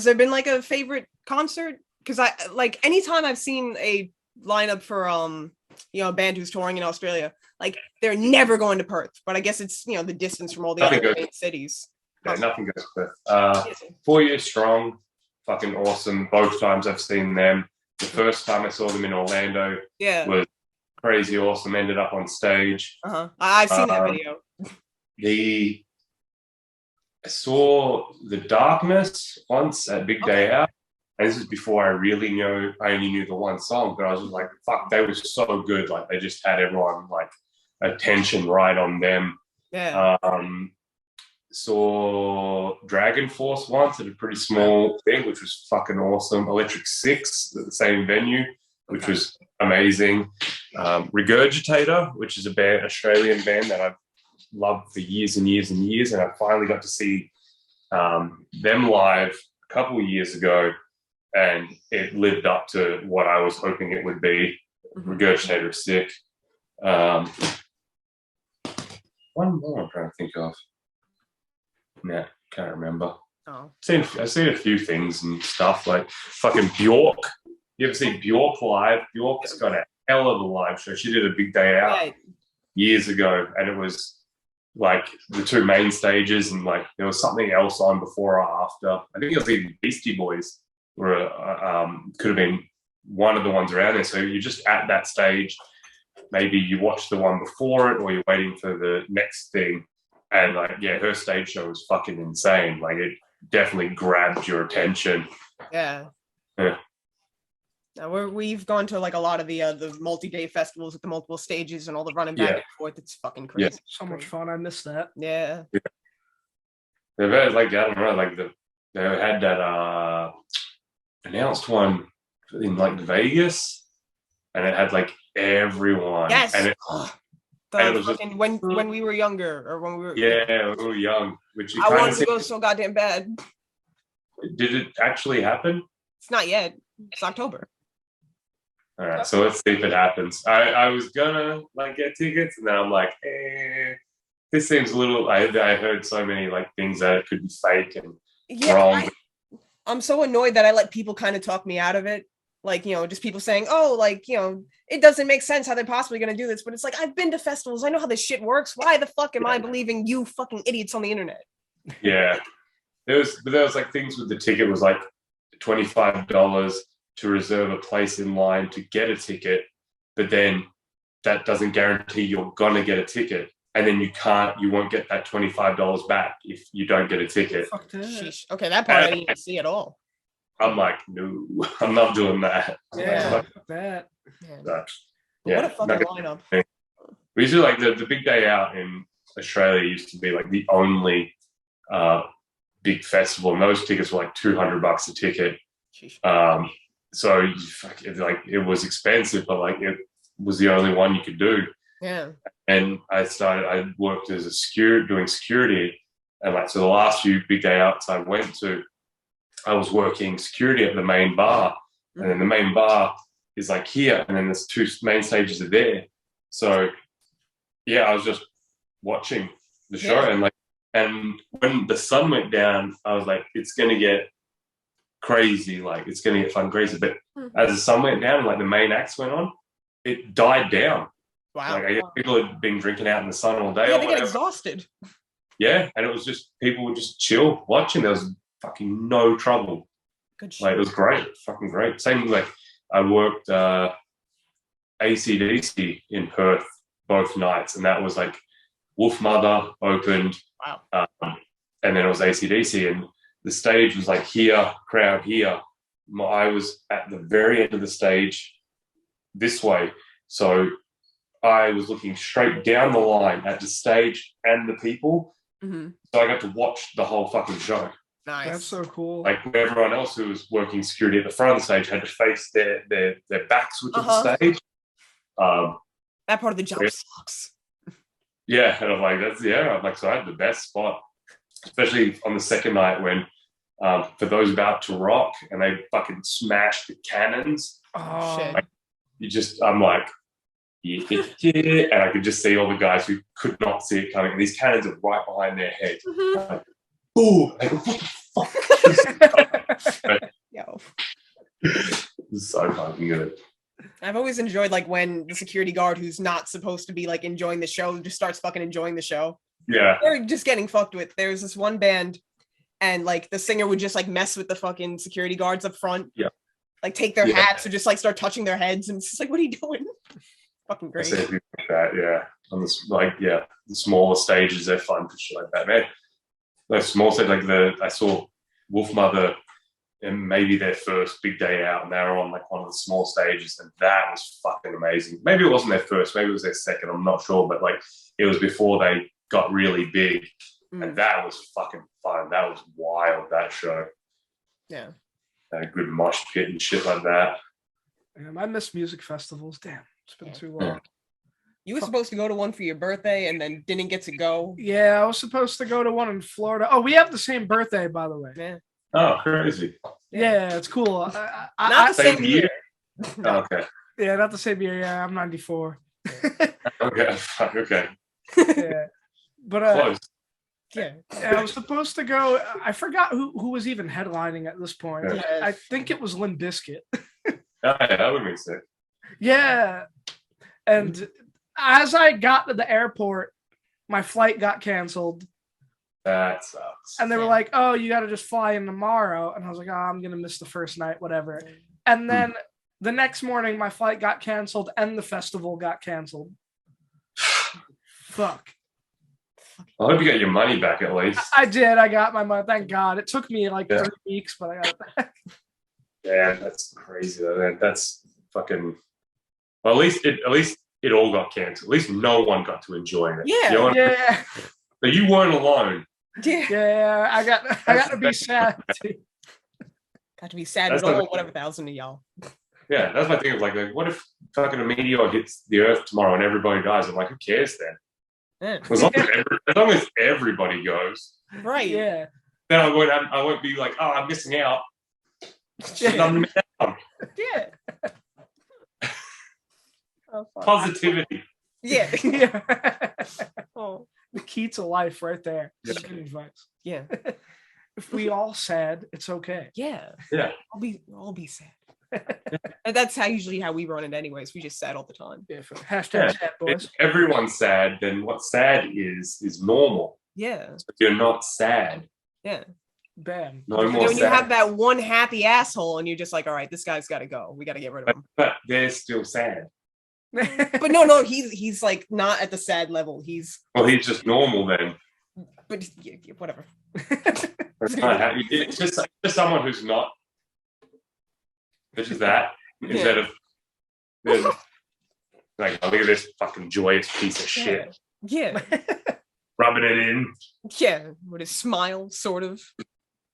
there been like a favorite concert? Because I like anytime I've seen a lineup for a band who's touring in Australia, like they're never going to Perth. But I guess it's the distance from all the other main cities. Yeah, nothing goes to Perth. 4 Years Strong, fucking awesome. Both times I've seen them. The first time I saw them in Orlando was crazy awesome. Ended up on stage. I've seen that video. I saw The Darkness once at Big Day Out. And this is before I only knew the one song, but I was just like, fuck, they were so good. Like they just had everyone like attention right on them. Yeah. saw Dragon Force once at a pretty small thing, which was fucking awesome. Electric Six at the same venue, which was amazing. Regurgitator, which is a band, Australian band that I've loved for years and years and years, and I finally got to see them live a couple of years ago, and it lived up to what I was hoping it would be. Regurgitator is sick. One more I'm trying to think of. Nah, can't remember. Oh. I've seen a few things and stuff, like fucking Bjork. You ever see Bjork live? Bjork's got a hell of a live show. She did a big day out years ago, and it was like the two main stages, and like there was something else on before or after. I think it was even Beastie Boys, or could have been one of the ones around there. So you're just at that stage. Maybe you watch the one before it, or you're waiting for the next thing. And like, yeah, her stage show was fucking insane. Like, it definitely grabbed your attention. Yeah. Now we've gone to like a lot of the multi-day festivals with the multiple stages and all the running back and forth. It's fucking crazy. Yeah. So much fun. I missed that. Yeah. They've had like, I don't know, like they had that announced one in like Vegas, and it had like everyone. Yes. And it was just, when we were younger, or when we were when we were young, which I wanted to go so goddamn bad. Did it actually happen? It's not yet. It's October. All right, so let's see if it happens. I was gonna like get tickets, and then I'm like, this seems a little. I heard so many like things that it could be fake and wrong. I'm so annoyed that I let people kind of talk me out of it. Like, you know, just people saying, oh, like, you know, it doesn't make sense how they're possibly going to do this. But it's like, I've been to festivals. I know how this shit works. Why the fuck am I believing you fucking idiots on the internet? Yeah. There was like things with the ticket was like $25 to reserve a place in line to get a ticket. But then that doesn't guarantee you're going to get a ticket. And then you won't get that $25 back if you don't get a ticket. Fuck that. Sheesh. Okay, that part I didn't even see at all. I'm like, no, I'm not doing that. Yeah, like, fuck that. What a fucking lineup. We usually like the big day out in Australia used to be like the only big festival, and those tickets were like $200 a ticket. So it was expensive, but like it was the only one you could do. Yeah. And I worked as doing security, and like so the last few big day outs I went to, I was working security at the main bar, and then the main bar is like here, and then there's two main stages are there. So yeah, I was just watching the show, and when the sun went down, I was like, it's gonna get crazy, like it's gonna get fun crazy. But as the sun went down and like the main acts went on, it died down. Wow. Like I guess people had been drinking out in the sun all day. Yeah, they get exhausted. Yeah, and it was just people would just chill watching. There was fucking no trouble. Good shit. Like it was great, fucking great. Same like I worked AC/DC in Perth both nights, and that was like Wolf Mother opened, and then it was AC/DC, and the stage was like here, crowd here. I was at the very end of the stage this way, so I was looking straight down the line at the stage and the people. So I got to watch the whole fucking show. Nice. That's so cool. Like everyone else who was working security at the front of the stage had to face their backs to the stage. That part of the job sucks. Yeah, and I'm like, so I had the best spot, especially on the second night when for those about to rock and they fucking smashed the cannons. Oh shit. Like, I'm like, yeah, and I could just see all the guys who could not see it coming. And these cannons are right behind their head. Like, ooh, like, what the fuck? Yo. It's so fucking good. I've always enjoyed like when the security guard who's not supposed to be like enjoying the show just starts fucking enjoying the show. Yeah. They're just getting fucked with. There was this one band and like the singer would just like mess with the fucking security guards up front. Yeah. Like take their hats or just like start touching their heads, and it's just like, what are you doing? Fucking great. Like that, yeah. On this, like, the smaller stages, they're fun for shit like that, man. Those small stages, like I saw Wolf Mother, and maybe their first big day out, and they were on like one of the small stages, and that was fucking amazing. Maybe it wasn't their first, maybe it was their second, I'm not sure, but like it was before they got really big, And that was fucking fun. That was wild, that show. Yeah. Had a good mosh pit and shit like that. I miss music festivals. Damn, it's been too long. You were supposed to go to one for your birthday and then didn't get to go. Yeah, I was supposed to go to one in Florida. Oh, we have the same birthday, by the way. Yeah. Oh, crazy. Yeah, it's cool. Not the same year. No. Okay. Yeah, not the same year. Yeah, I'm 94. Okay. Okay. Yeah. But Close. Yeah. I was supposed to go. I forgot who was even headlining at this point. Yeah. I think it was Limp Bizkit. Oh, yeah, that would make sense. Yeah. And as I got to the airport, my flight got canceled. That sucks. And they were like, oh, you got to just fly in tomorrow. And I was like, oh, I'm going to miss the first night, whatever. And then the next morning, my flight got canceled and the festival got canceled. Fuck. I hope you got your money back at least. I did. I got my money. Thank God. It took me like 3 weeks, but I got it back. Yeah, that's crazy though, man. That's fucking. Well, at least it all got canceled. At least no one got to enjoy it. Yeah. Yeah. But you weren't alone. Yeah. I got to be sad too. Got to be sad That's with all like- whatever thousand of y'all. Yeah, that's my thing. Of like, what if fucking a meteor hits the Earth tomorrow and everybody dies? I'm like, who cares then? Yeah. As long as everybody goes, Right. Yeah. then I won't be like, oh, I'm missing out. Yeah. I'm missing out. Yeah. Oh, fuck. Positivity. Yeah. Yeah. Oh. The key to life right there. Yeah. Just good advice. Yeah. If we all sad, it's okay. Yeah. Yeah. I'll be sad. And that's usually how we run it anyways. We just sad all the time. Yeah. Hashtag sad boys. If everyone's sad, then what sad is normal. Yeah. If you're not sad, Yeah. Bam. no And more when sad. you have that one happy asshole and you're just like, all right, this guy's got to go. We got to get rid of him. But they're still sad. But no, he's like not at the sad level. He's Just normal then. but yeah, whatever. That's not how it's just someone who's not. It's just that instead of like, oh, look at this fucking joyous piece of shit, Yeah. rubbing it in. Yeah. With his smile, sort of.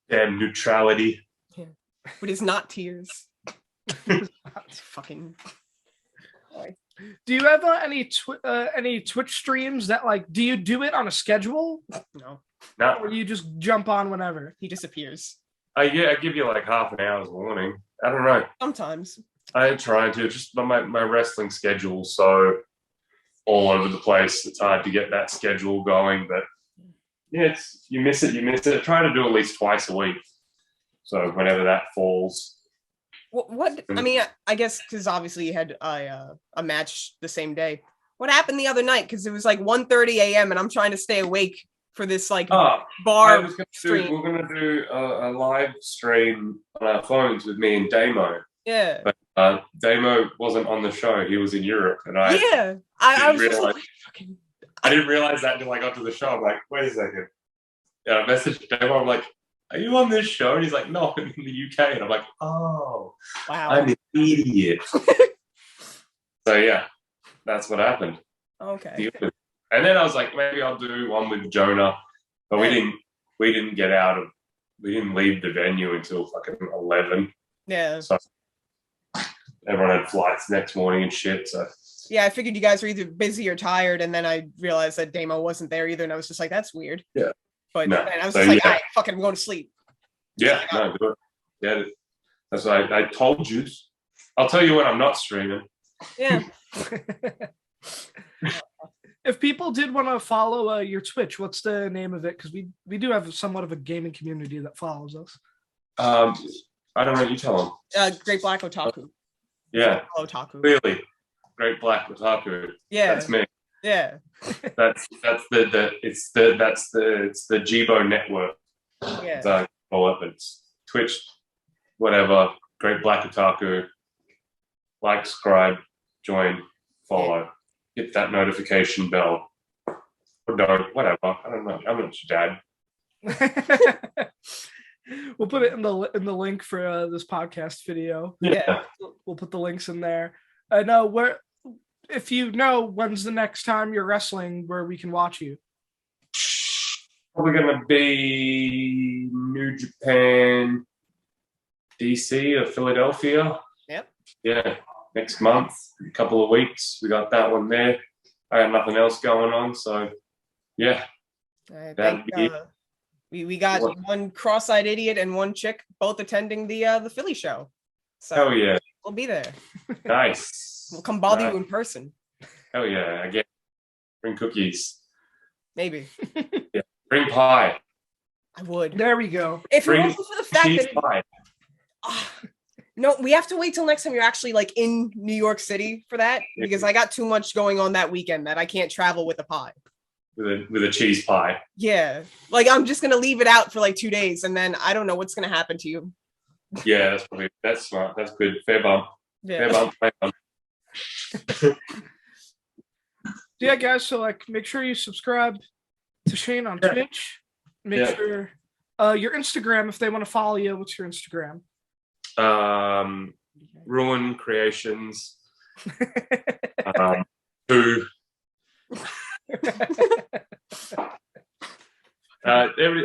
Damn neutrality. With his not tears. Fucking. Do you have any Twitch streams that like? Do you do it on a schedule, No. No, or you just jump on whenever? He disappears. I give you like half an hour's warning. I don't know. Sometimes. I am trying to just my wrestling schedule so all over the place. It's hard to get that schedule going, but yeah, it's you miss it. I try to do at least twice a week. So whenever that falls. What I mean, I guess because obviously you had a match the same day. What happened the other night? Because it was like 1:30 a.m. and I'm trying to stay awake for this like bar stream. We're gonna do a live stream on our phones with me and Damo. Yeah. But Damo wasn't on the show. He was in Europe, and I was just like, fucking. I didn't realize that until I got to the show. I'm like, wait a second. And I messaged Damo. I'm like, are you on this show? And he's like, no, I'm in the UK. And I'm like, oh, Wow. I'm an idiot. So yeah, that's what happened. Okay. And then I was like, maybe I'll do one with Jonah, but we didn't leave the venue until fucking 11. Yeah. So everyone had flights next morning and shit. So Yeah, I figured you guys were either busy or tired, and then I realized that Damo wasn't there either, and I was just like, that's weird. Yeah. But No. then I was So, just like, yeah. all right, fucking, I'm going to sleep. yeah, no, do it. Yeah, that's what I told you. I'll tell you when I'm not streaming. Yeah. If people did want to follow your Twitch, what's the name of it? Because we do have somewhat of a gaming community that follows us. I don't know. You tell them. Great Black Otaku. Yeah, Otaku. clearly, Great Black Otaku. Yeah. That's me. Yeah. That's the Jibo network. Yeah. So call it, but it's Twitch, whatever. Great Black Otaku. Like, subscribe, join, follow, hit that notification bell. Or don't, whatever. I don't know. I'm not your dad. We'll put it in the link for this podcast video. Yeah. We'll put the links in there. I know where. If you know when's the next time you're wrestling where we can watch you. Probably going to be New Japan, DC or Philadelphia. Yep. Yeah, next month, a couple of weeks. We got that one there. I got nothing else going on, so yeah. I think we got one cross-eyed idiot and one chick both attending the Philly show. So hell yeah, we'll be there. Nice. We'll come bother you in person. Hell yeah, again. Bring cookies. Maybe. Yeah. Bring pie. I would. There we go. If it wasn't for the fact that pie. No, we have to wait till next time you're actually like in New York City for that, because I got too much going on that weekend that I can't travel with a pie. With a cheese pie. Yeah. Like I'm just gonna leave it out for like 2 days and then I don't know what's gonna happen to you. Yeah, that's smart. That's good. Fair bump. Yeah. Fair bump. Yeah, guys, so like make sure you subscribe to Shane on Twitch. Make sure your Instagram, if they want to follow you, what's your Instagram? Ruin Creations. 2.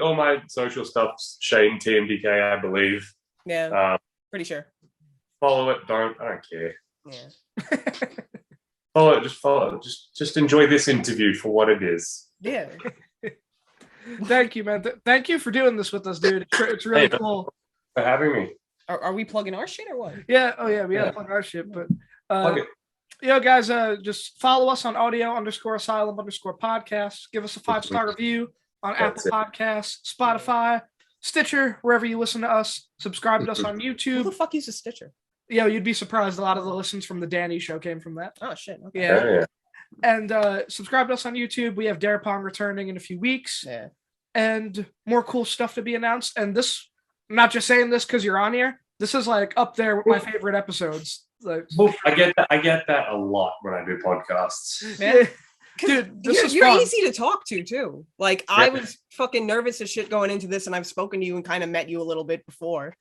All my social stuff's Shane TMDK, I believe. Yeah. Pretty sure. Follow it. I don't care. Yeah. Follow it. Just enjoy this interview for what it is. Yeah. Thank you, man. Thank you for doing this with us, dude. It's really cool. For having me. Are we plugging our shit or what? Yeah. Oh yeah, we gotta plug our shit, but guys, just follow us on audio_asylum_podcast. Give us a 5-star review on Apple Podcasts, Spotify, Stitcher, wherever you listen to us. Subscribe to us on YouTube. Who the fuck uses Stitcher? Yeah, you'd be surprised. A lot of the listens from the Danny show came from that. Oh shit. Okay. Yeah. And subscribe to us on YouTube. We have Darepong returning in a few weeks. Yeah. And more cool stuff to be announced. And this, I'm not just saying this because you're on here. This is like up there with my favorite episodes. Like, I get that a lot when I do podcasts. Yeah. Dude, you're easy to talk to too. Like I was fucking nervous as shit going into this, and I've spoken to you and kind of met you a little bit before.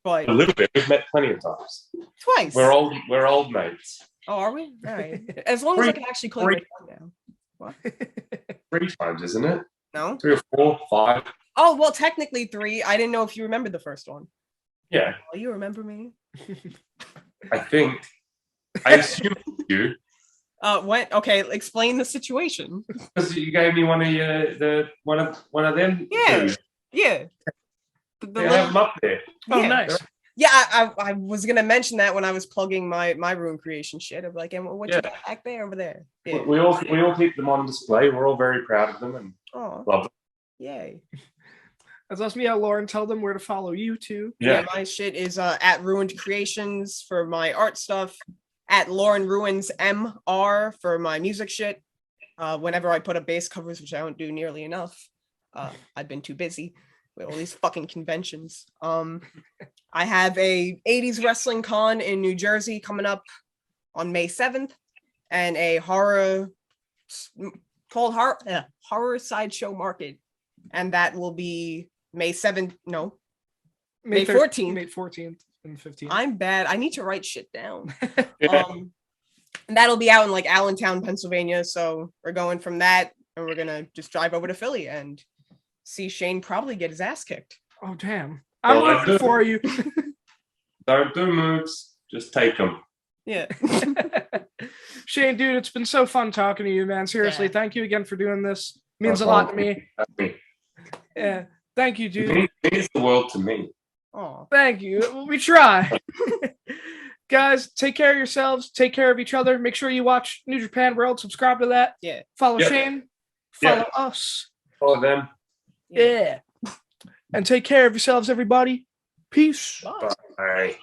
But a little bit. We've met plenty of times. Twice. We're old mates. Oh, are we? All right. As long as I can actually call you now. What? 3 times, isn't it? No. 3 or 4, 5. Oh, well, technically 3. I didn't know if you remembered the first one. Yeah. Oh, you remember me? I think. I assume you. What? Okay, explain the situation. Because you gave me one of them. Yeah. Dudes. Yeah. They have them up there. Oh, nice. Yeah, I was gonna mention that when I was plugging my Ruin Creation shit. I'm like, and what you got back there over there? Yeah. We all keep them on display. We're all very proud of them and love them. Yay. That's awesome. Yeah, Lauren, tell them where to follow you too. Yeah, my shit is at Ruined Creations for my art stuff. At Lauren Ruins MR for my music shit. Whenever I put up bass covers, which I don't do nearly enough. I've been too busy with all these fucking conventions. I have a 80s wrestling con in New Jersey coming up on May 7th, and a horror sideshow market, and that will be May 7th. No, May 14th. May 14th and 15th. I'm bad. I need to write shit down. And that'll be out in like Allentown, Pennsylvania. So we're going from that, and we're gonna just drive over to Philly and see Shane probably get his ass kicked. Oh damn! I'm looking for you. Don't do moves. Just take them. Yeah. Shane, dude, it's been so fun talking to you, man. Seriously, thank you again for doing this. Means a lot to me. Yeah, thank you, dude. It means the world to me. Oh, thank you. We try. Guys, take care of yourselves. Take care of each other. Make sure you watch New Japan World. Subscribe to that. Yeah. Follow Shane. Follow us. Follow them. Yeah. And take care of yourselves, everybody. Peace. Bye.